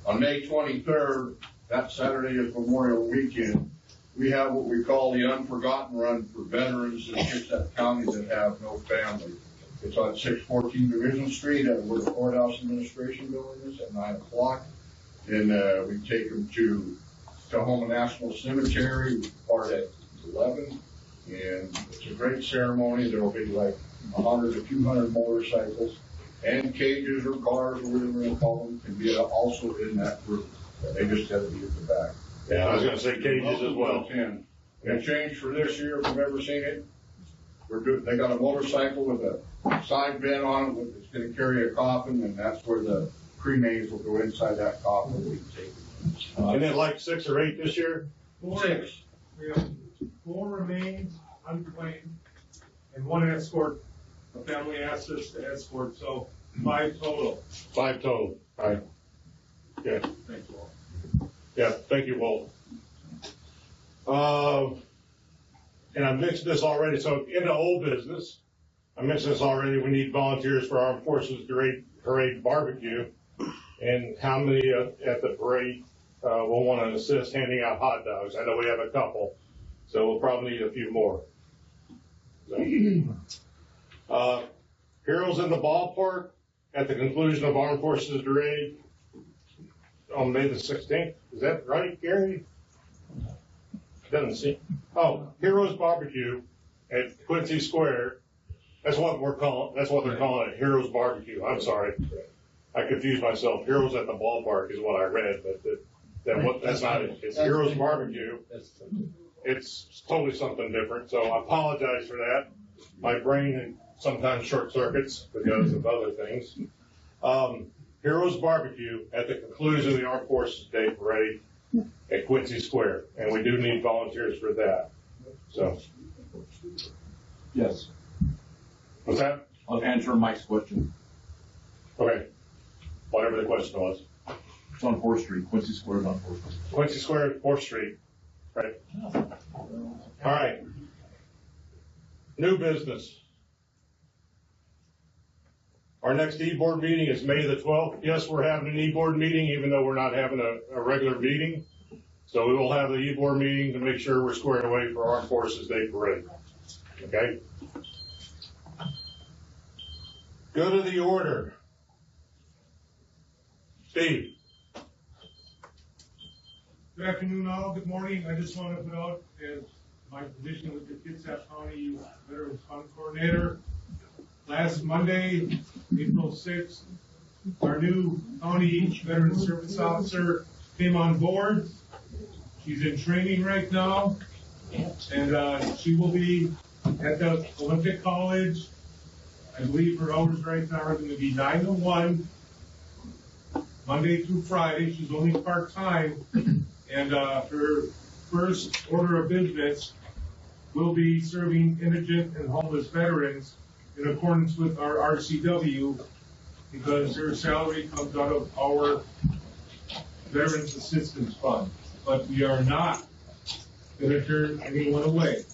on May 23rd, that Saturday is Memorial Weekend, we have what we call the Unforgotten Run for veterans in Kitsap County that have no family. It's on 614 Division Street, where the courthouse administration building is, at 9 o'clock. And we take them to Tahoma National Cemetery, we start at 11. And it's a great ceremony. There will be like 100 to 200 motorcycles and cages or cars, or whatever they call them, can be also in that group. They just have to be at the back. Yeah, I was going to say cages as well. They changed for this year, if you've ever seen it. They got a motorcycle with a side bed on it that's going to carry a coffin, and that's where the cremains will go inside that coffin. We take it. And then like 6 or 8 this year? 6. We have 4 remains unclaimed and 1 escort. A family asked us to escort, so 5 total. 5 total. All right. Okay. Thank you all. Yeah, thank you, Walt. And I mentioned this already, so into old business, I mentioned this already, we need volunteers for Armed Forces Parade barbecue. And how many at the parade will want to assist handing out hot dogs? I know we have a couple, so we'll probably need a few more. So, Heroes in the Ballpark at the conclusion of Armed Forces Parade on May the 16th. Is that right, Gary? Doesn't seem. Oh, Heroes Barbecue at Quincy Square. That's what they're calling it, Heroes Barbecue. I'm sorry. I confused myself. Heroes at the Ballpark is what I read, but that's not it. It's Heroes Barbecue. It's totally something different, so I apologize for that. My brain sometimes short circuits because of other things. Heroes Barbecue at the conclusion of the Armed Forces Day Parade at Quincy Square, and we do need volunteers for that. So, Yes. what's that? I'll answer Mike's question. Okay, whatever the question was. It's on 4th Street. Quincy Square is on 4th Street. Quincy Square, 4th Street. Right. All right. New business. Our next e-board meeting is May the 12th. Yes, we're having an e-board meeting, even though we're not having a regular meeting. So we will have the e-board meeting to make sure we're squared away for Armed Forces Day Parade. Okay? Go to the order. Steve. Good afternoon, all. Good morning. I just want to put out as my position with the Kitsap County Veterans Fund Coordinator. Last Monday, April 6th, our new county veteran service officer came on board. She's in training right now, and she will be at the Olympic College. I believe her hours right now are going to be 9 to 1, Monday through Friday. She's only part-time, and her first order of business will be serving indigent and homeless veterans in accordance with our RCW, because her salary comes out of our Veterans Assistance Fund. But we are not going to turn anyone away.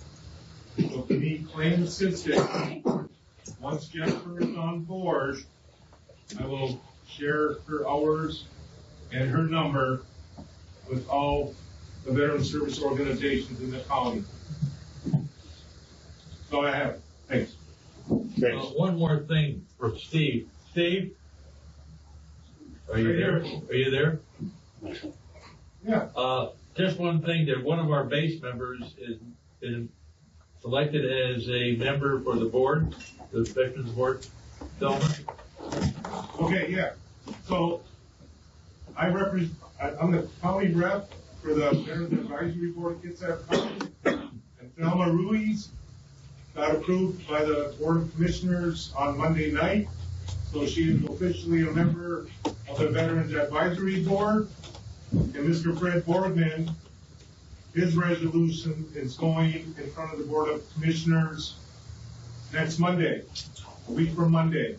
So if you need claim assistance, once Jennifer is on board, I will share her hours and her number with all the veteran service organizations in the county. That's all I have. Thanks. One more thing for Steve. Steve? Are you there? Are you there? Yeah. Just one thing, that one of our base members is been selected as a member for the board, the Veterans Board. Thelma? Okay, yeah. So I'm the county rep for the Veterans Advisory Board in Kitsap County. And Thelma Ruiz got approved by the Board of Commissioners on Monday night. So she is officially a member of the Veterans Advisory Board. And Mr. Fred Borgman, his resolution is going in front of the Board of Commissioners next Monday, a week from Monday.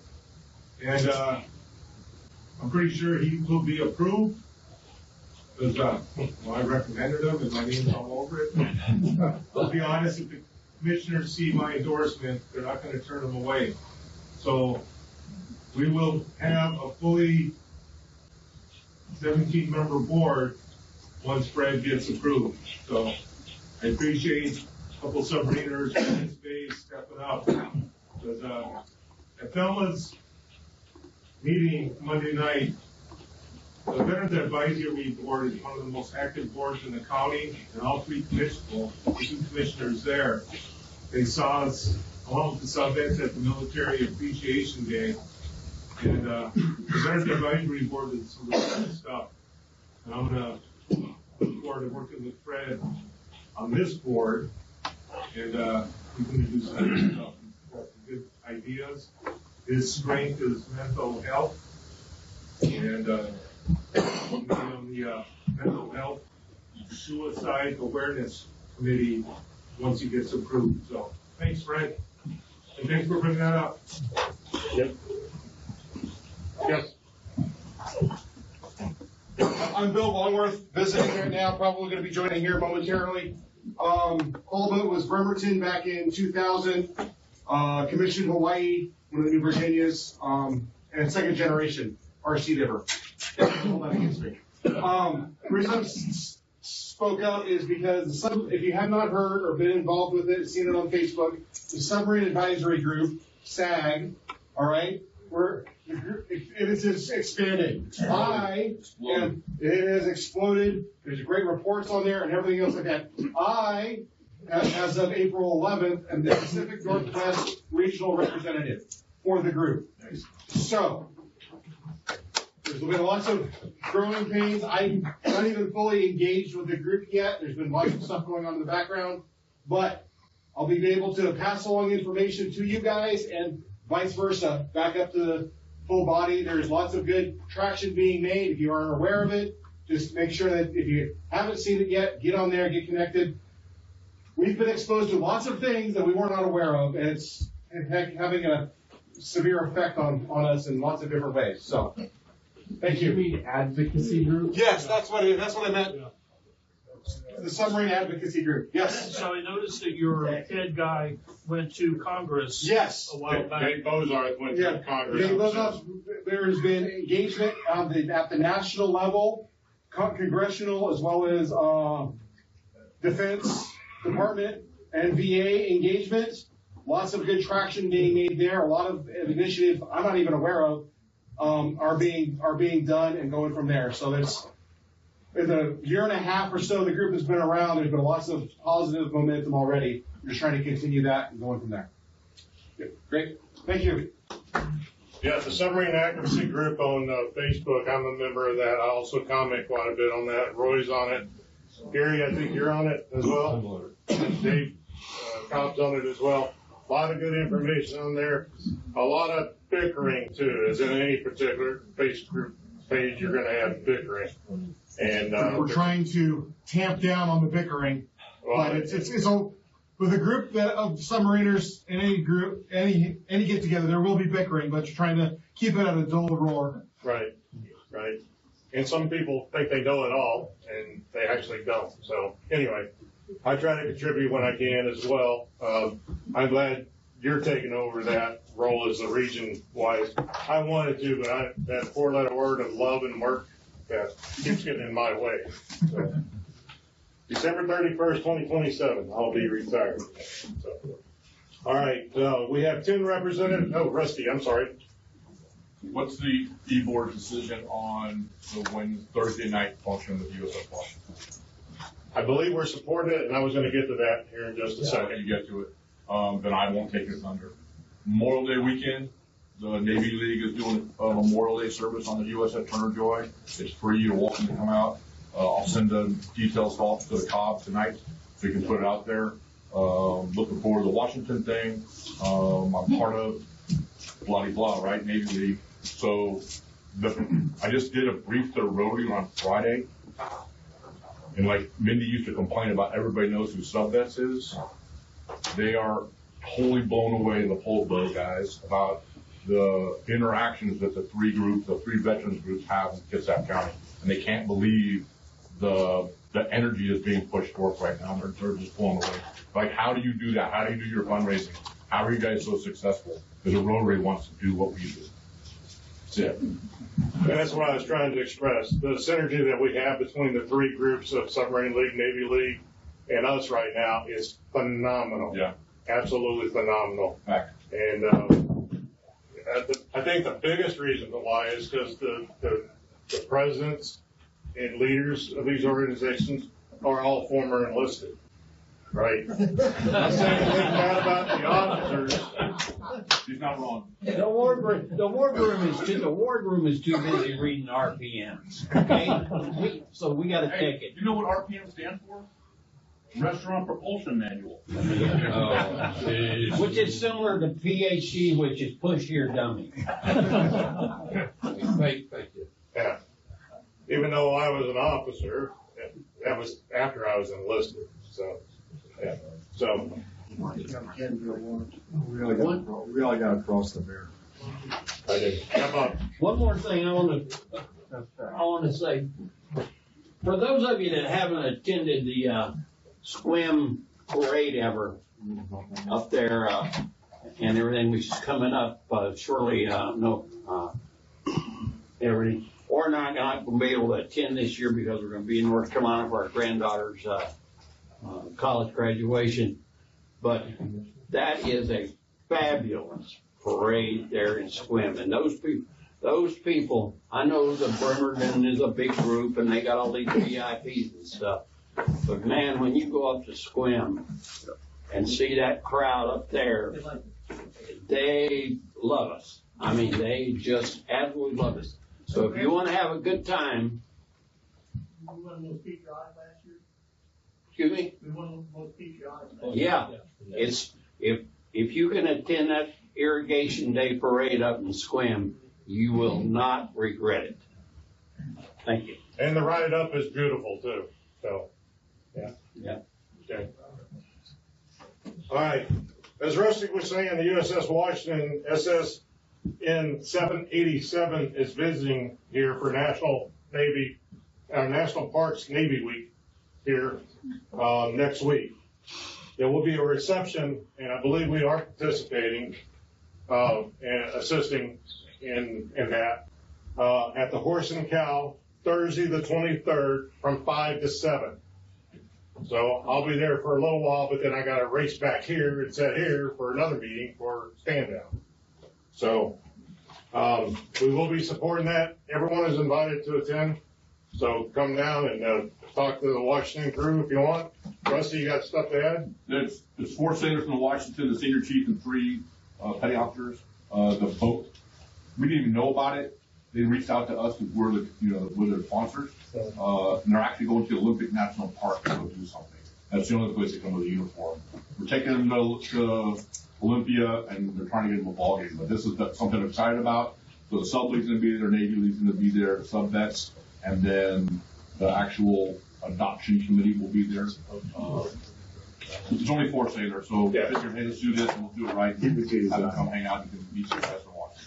And I'm pretty sure he will be approved, because I recommended him and my name's all over it. I'll be honest, if the commissioners see my endorsement, they're not going to turn him away. So we will have a fully 17-member board once Fred gets approved. So I appreciate a couple submariners in space stepping up, because at Thelma's meeting Monday night, the Veterans Advisory Board is one of the most active boards in the county, and all three commissioners there, they saw us along with the sub-vets at the Military Appreciation Day. And the Veterans Advisory Board did some really good stuff. And I'm going to look forward to working with Fred on this board, and we're going to do some good stuff. He's got some good ideas. His strength is mental health, and on the mental health suicide awareness committee once he gets approved. So thanks, Fred, and thanks for bringing that up. Yep. Yes. I'm Bill Longworth, visiting right now, probably going to be joining here momentarily. Paul was Bremerton back in 2000, commissioned Hawaii, one of the New Virginias, and second generation RC diver. Hold that against me. The reason I spoke up is because if you have not heard or been involved with it, seen it on Facebook, the Submarine Advisory Group, SAG, all right, it is expanded. It has exploded. There's great reports on there and everything else like that. As of April 11th, am the Pacific Northwest Regional Representative for the group. So, there's been lots of growing pains. I'm not even fully engaged with the group yet. There's been lots of stuff going on in the background, but I'll be able to pass along information to you guys and vice versa, back up to the full body. There's lots of good traction being made. If you aren't aware of it, just make sure that if you haven't seen it yet, get on there, get connected. We've been exposed to lots of things that we were not aware of, and it's having a severe effect on us in lots of different ways. So, thank you. You mean advocacy group? Yes, that's what I meant. Yeah. The Submarine Advocacy Group. Yes. So I noticed that your head guy went to Congress. Yes. A while back. Dave Bozarth went to Congress. Dave Bozarth, there has been engagement at the national level, congressional, as well as Defense Department and VA engagement. Lots of good traction being made there. A lot of initiatives I'm not even aware of are being done and going from there. So there's. In the year and a half or so the group has been around, there's been lots of positive momentum already. We're just trying to continue that and going from there. Good. Great. Thank you. Yeah, the submarine accuracy group on Facebook, I'm a member of that. I also comment quite a bit on that. Roy's on it. Gary, I think you're on it as well. And Dave Cobb's on it as well. A lot of good information on there. A lot of bickering too, as in any particular Facebook page, you're going to have bickering. And we're trying to tamp down on the bickering, but it's all with a group of submariners in any group, any get together, there will be bickering, but you're trying to keep it at a dull roar. Right. And some people think they know it all, and they actually don't. So anyway, I try to contribute when I can as well. I'm glad you're taking over that role as the region-wise. I wanted to, but that four-letter word of love and work that keeps getting in my way. So, December 31st, 2027, I'll be retired. So, all right, we have 10 representatives. Oh, Rusty, I'm sorry. What's the E-Board decision on the Thursday night function of the USS Washington? I believe we're supporting it, and I was going to get to that here in just a second. You get to it. Then I won't take it under. Memorial Day weekend, the Navy League is doing a Memorial Day service on the USS Turner Joy. It's free. You're welcome to come out. I'll send the details off to the Cobb tonight so you can put it out there. Looking forward to the Washington thing. I'm part of blah, right? Navy League. So I just did a brief to the Rotary on Friday. And like Mindy used to complain about, everybody knows who Subvets is. They are totally blown away, the Polbo guys, about the interactions that the three veterans groups have in Kitsap County. And they can't believe the energy that's being pushed forth right now. They're just blown away. Like, how do you do that? How do you do your fundraising? How are you guys so successful? Because the Rotary wants to do what we do. That's it. And that's what I was trying to express. The synergy that we have between the three groups of Submarine League, Navy League, and us right now is phenomenal. Yeah. Absolutely phenomenal. Back. And I think the biggest reason why is because the presidents and leaders of these organizations are all former enlisted. Right? I'm saying anything bad about the officers. He's not wrong. The wardroom is too busy reading RPMs. Okay, so we got to take it. You know what RPM stands for? Restaurant Propulsion Manual. Which is similar to PhD, which is push your dummy. Yeah. Even though I was an officer, that was after I was enlisted. So, yeah. So. We really got to cross the bear. I did. One more thing I want to say. For those of you that haven't attended the swim parade ever up there and everything, which is coming up shortly, everything. We're not going to be able to attend this year because we're going to be in North Carolina for our granddaughter's college graduation. But that is a fabulous parade there in swim. And those people, I know the Bremerton is a big group and they got all these VIPs and stuff. But man, when you go up to swim and see that crowd up there, they love us. I mean, they just absolutely love us. So if you want to have a good time. We won most patriotic last year. Excuse me? We won most patriotic. Yeah. It's if you can attend that irrigation day parade up in Squam, you will not regret it. Thank you. And the ride up is beautiful too. So, yeah. Yeah. Okay. All right. As Rusty was saying, the USS Washington SSN 787 is visiting here for National Parks Navy Week here next week. There will be a reception, and I believe we are participating and assisting in that at the Horse and Cow Thursday the 23rd from 5 to 7. So I'll be there for a little while, but then I got to race back here and sit here for another meeting for stand down. So we will be supporting that. Everyone is invited to attend. So come down and talk to the Washington crew if you want. Rusty, you got stuff to add? There's 4 sailors from Washington, the senior chief and 3 petty officers. The boat we didn't even know about it. They reached out to us, we're their sponsors. And they're actually going to Olympic National Park to go do something. That's the only place they come with a uniform. We're taking them to Olympia, and they're trying to get them a ball game. But this is something I'm excited about. So the sub league's going to be there, Navy league's going to be there, the sub vets, and then the actual adoption committee will be there. There's only 4 sailors, so if you're hey, let's do this and we'll do it right. Have them come hang out. You can meet some guys and watch.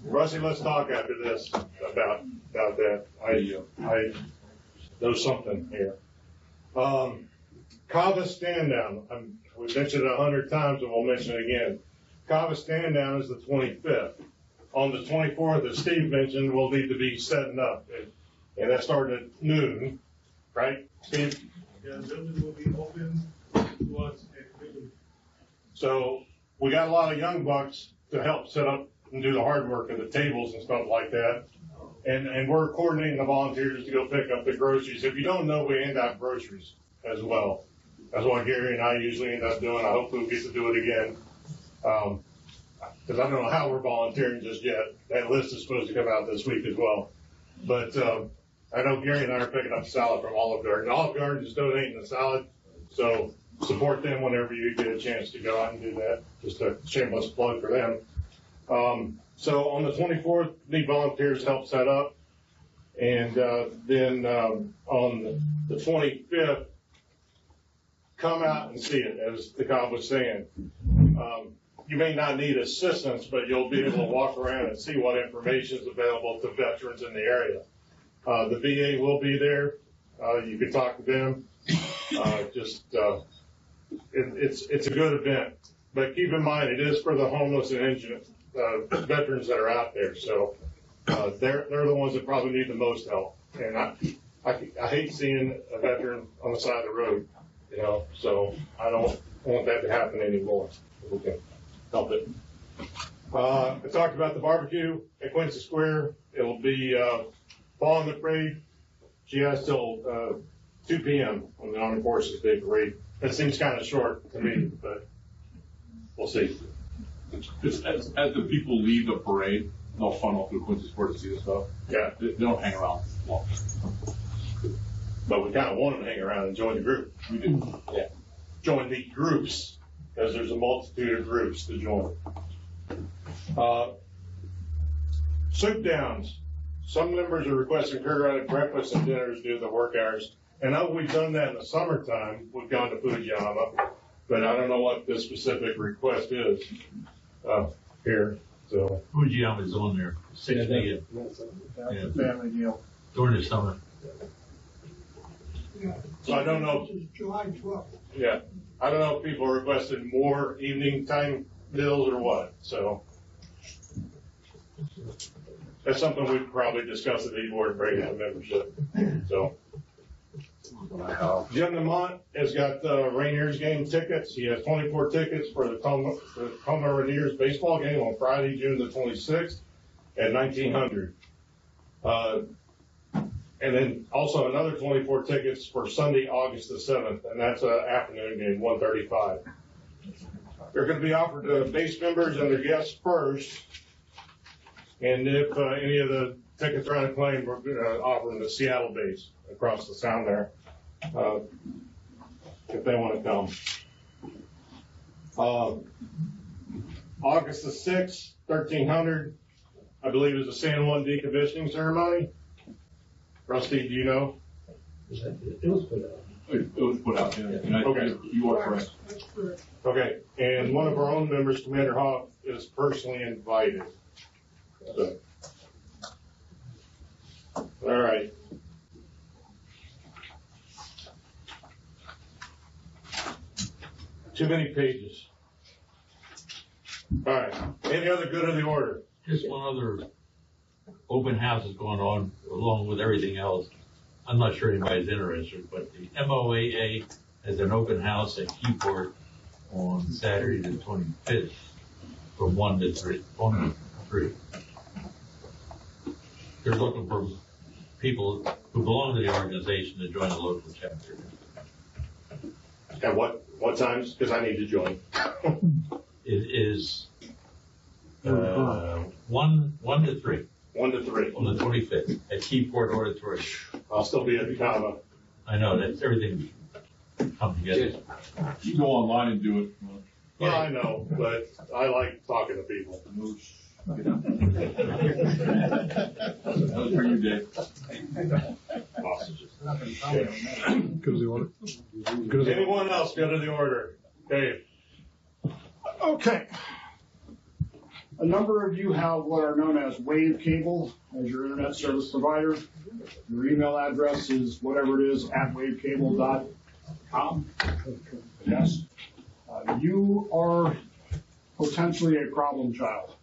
Rusty, let's talk after this about that. I know something here. Kava stand down. We mentioned it 100 times, and we'll mention it again. Kava stand down is the 25th. On the 24th, as Steve mentioned, we'll need to be setting up, and that started at noon, right, Steve? Yeah, the building will be open to us. So we got a lot of young bucks to help set up and do the hard work of the tables and stuff like that. And we're coordinating the volunteers to go pick up the groceries. If you don't know, we hand out groceries as well. That's what Gary and I usually end up doing. I hope we'll get to do it again. Because I don't know how we're volunteering just yet. That list is supposed to come out this week as well. But I know Gary and I are picking up salad from Olive Garden. Olive Garden is donating the salad, so support them whenever you get a chance to go out and do that. Just a shameless plug for them. So on the 24th, need volunteers to help set up. And then on the 25th, come out and see it, as the cop was saying. You may not need assistance, but you'll be able to walk around and see what information is available to veterans in the area. The VA will be there. You can talk to them. It's a good event. But keep in mind, it is for the homeless and injured veterans that are out there. So they're the ones that probably need the most help. And I hate seeing a veteran on the side of the road, so I don't want that to happen anymore. If we can help it. I talked about the barbecue at Quincy Square. It'll be Fall in the Parade. She has till 2 p.m. on the Armed Forces Day Parade. That seems kind of short to me, but we'll see. As the people leave the parade, they'll funnel through Quincy Square to see the stuff. Yeah. They don't hang around long. But we kind of want them to hang around and join the group. We do. Yeah. Join the groups, because there's a multitude of groups to join. Soup downs. Some members are requesting periodic breakfast and dinners due to the work hours. And I know we've done that in the summertime. We've gone to Fujiyama, but I don't know what the specific request is here. So Fujiyama is on there, 6 p.m. That's a family deal. During the summer. Yeah. So I don't know. This is July 12th. Yeah. I don't know if people requested more evening time meals or what. So that's something we'd probably discuss at the board breaking the membership. So Jim Lamont has got the Rainiers game tickets. He has 24 tickets for the Tacoma Rainiers baseball game on Friday, June the 26th at 1900. And then also another 24 tickets for Sunday, August the 7th, and that's an afternoon game, 1:35. They're going to be offered to base members and their guests first. And if any of the tickets are unclaimed, we're going to offer them the Seattle base across the sound there, if they want to come. August the 6th, 1300, I believe is the San Juan decommissioning ceremony. Rusty, do you know? It was put out. It was put out, yeah. Okay. You are correct. That's correct. Okay, and one of our own members, Commander Hoff, is personally invited. So. All right. Too many pages. All right. Any other good of the order? Just one other open house is going on along with everything else. I'm not sure anybody's interested, but the MOAA has an open house at Keyport on Saturday the 25th from 1 to 3. They're looking for people who belong to the organization to join the local chapter. At what times? Because I need to join. It is 1 to 3 1 to 3. on the 25th at Keyport Auditorium. I'll still be at the Cava. I know, that's everything come together. You can go online and do it. Well, I know, but I like talking to people. That was for you, Dave. Anyone else go to the order? Dave? Okay. A number of you have what are known as Wave Cable as your internet service provider. Your email address is whatever it is at wavecable.com. Yes. You are potentially a problem child.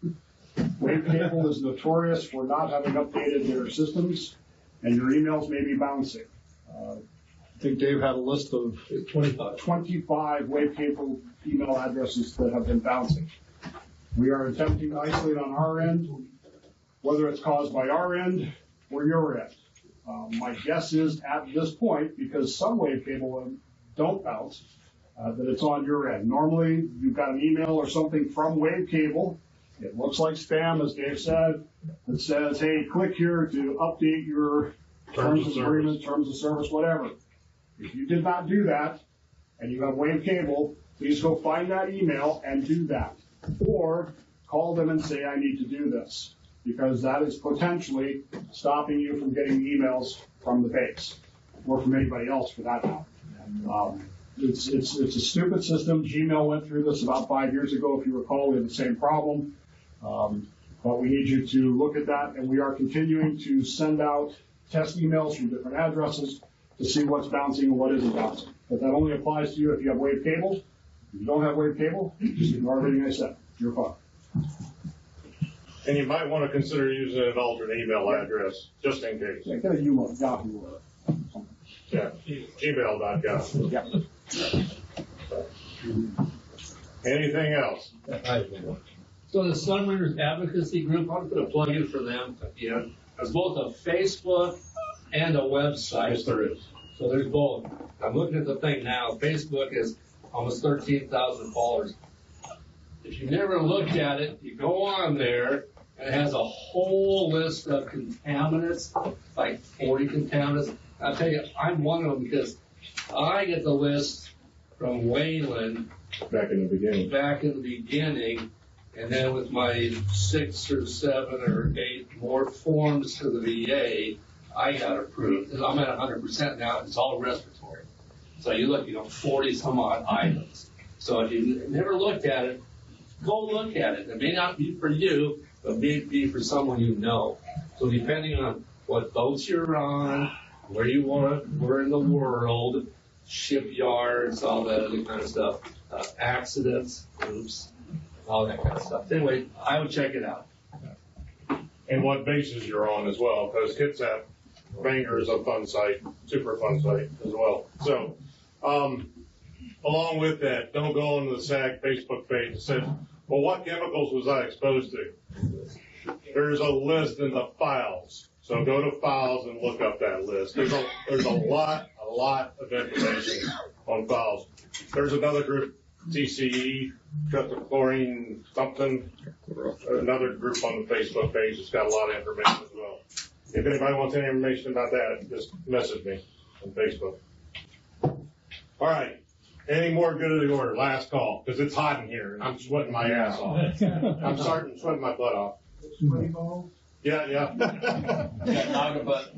Wave Cable is notorious for not having updated their systems, and your emails may be bouncing. I think Dave had a list of 25 Wave Cable email addresses that have been bouncing. We are attempting to isolate on our end, whether it's caused by our end or your end. My guess is at this point, because some Wave Cable don't bounce, that it's on your end. Normally, you've got an email or something from Wave Cable. It looks like spam, as Dave said. It says, hey, click here to update your terms of agreement, terms of service, whatever. If you did not do that, and you have Wave Cable, please go find that email and do that. Or call them and say, I need to do this, because that is potentially stopping you from getting emails from the base, or from anybody else for that matter. It's a stupid system. Gmail went through this about 5 years ago, if you recall. We had the same problem. But we need you to look at that, and we are continuing to send out test emails from different addresses to see what's bouncing and what isn't bouncing. But that only applies to you if you have Wave Cable. If you don't have Wave Cable, just ignore everything I said. You're fine. And you might want to consider using an alternate email address, just in case. Yeah, get a Yahoo or Yeah, gmail.com. Yeah. Anything else? So the Sunrunners Advocacy Group, I'm going to plug in for them again. There's both a Facebook and a website. Yes, there is. So there's both. I'm looking at the thing now. Facebook is almost 13,000 followers. If you never looked at it, you go on there, and it has a whole list of contaminants, like 40 contaminants. I'll tell you, I'm one of them because I get the list from Wayland back in the beginning, and then with my 6 or 7 or 8 more forms to the VA, I got approved. I'm at 100% now. It's all respiratory. So you look, 40 some odd items. So if you never looked at it, go look at it. It may not be for you, but may be for someone you know. So depending on what boats you're on, where you were in the world, shipyards, all that other kind of stuff, accidents, groups, all that kind of stuff. Anyway, I would check it out. And what bases you're on as well, because Kitsap Bangor is a fun site, super fun site as well. So, along with that, don't go onto the SAG Facebook page and say, well, what chemicals was I exposed to? There's a list in the files. So go to files and look up that list. There's a lot of information on files. There's another group, TCE, chlorine something, another group on the Facebook page that's got a lot of information as well. If anybody wants any information about that, just message me on Facebook. All right. Any more good of the order? Last call, because it's hot in here and I'm sweating my ass off. I'm starting to sweat my butt off. Yeah. Naga butt.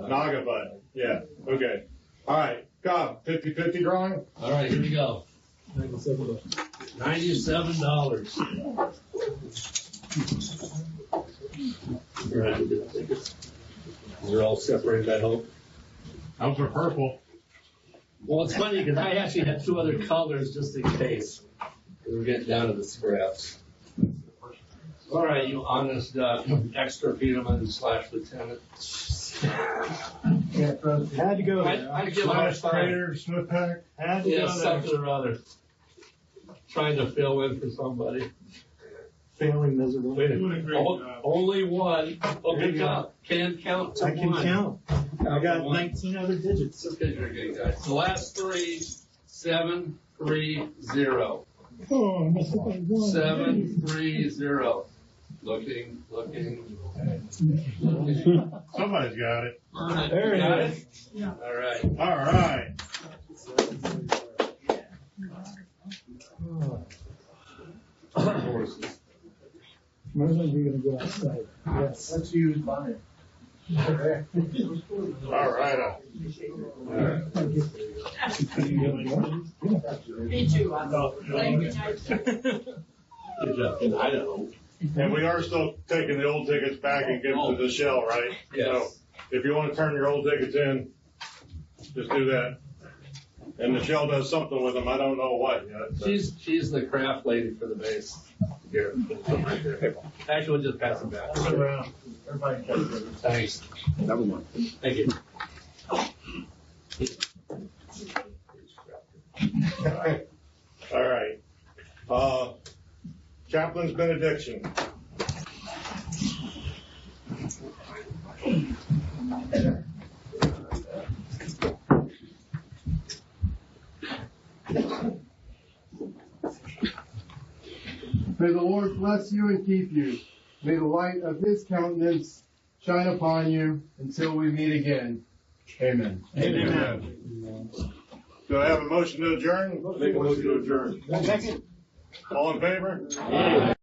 Naga butt. Yeah. Okay. All right. Cobb, 50-50 drawing? All right, here we go. $97. They're all separated, I hope. Those are purple. Well, it's funny because I actually had 2 other colors just in case. We're getting down to the scraps. All right, you honest extra Peterman / lieutenant. Had to go. I give my Trader, Smithpack. Had to Yeah, go something or other. Trying to fill in for somebody. Failing miserably. Doing a great job. Only one. Okay, can count to I can one. count. I got one. 19 other digits. Okay, you're a good guy. The last 3, 730. Oh, I must have got one. 730. Looking. Somebody's got it. There it is. All right. All right. When are we gonna go outside? Yes. Let's use mine. All right. Me too, I know. Good job. In Idaho. And we are still taking the old tickets back and give them to the shell, right? Yes. So if you want to turn your old tickets in, just do that. And the shell does something with them. I don't know what yet. but- She's the craft lady for the base. Here, right there. Actually, we'll just pass them back. Turn around. Everybody catch it. Thanks. Never mind. Thank you. All right. Chaplain's benediction. May the Lord bless you and keep you. May the light of his countenance shine upon you until we meet again. Amen. Amen. Do I have a motion to adjourn? Make a motion to adjourn. All in favor?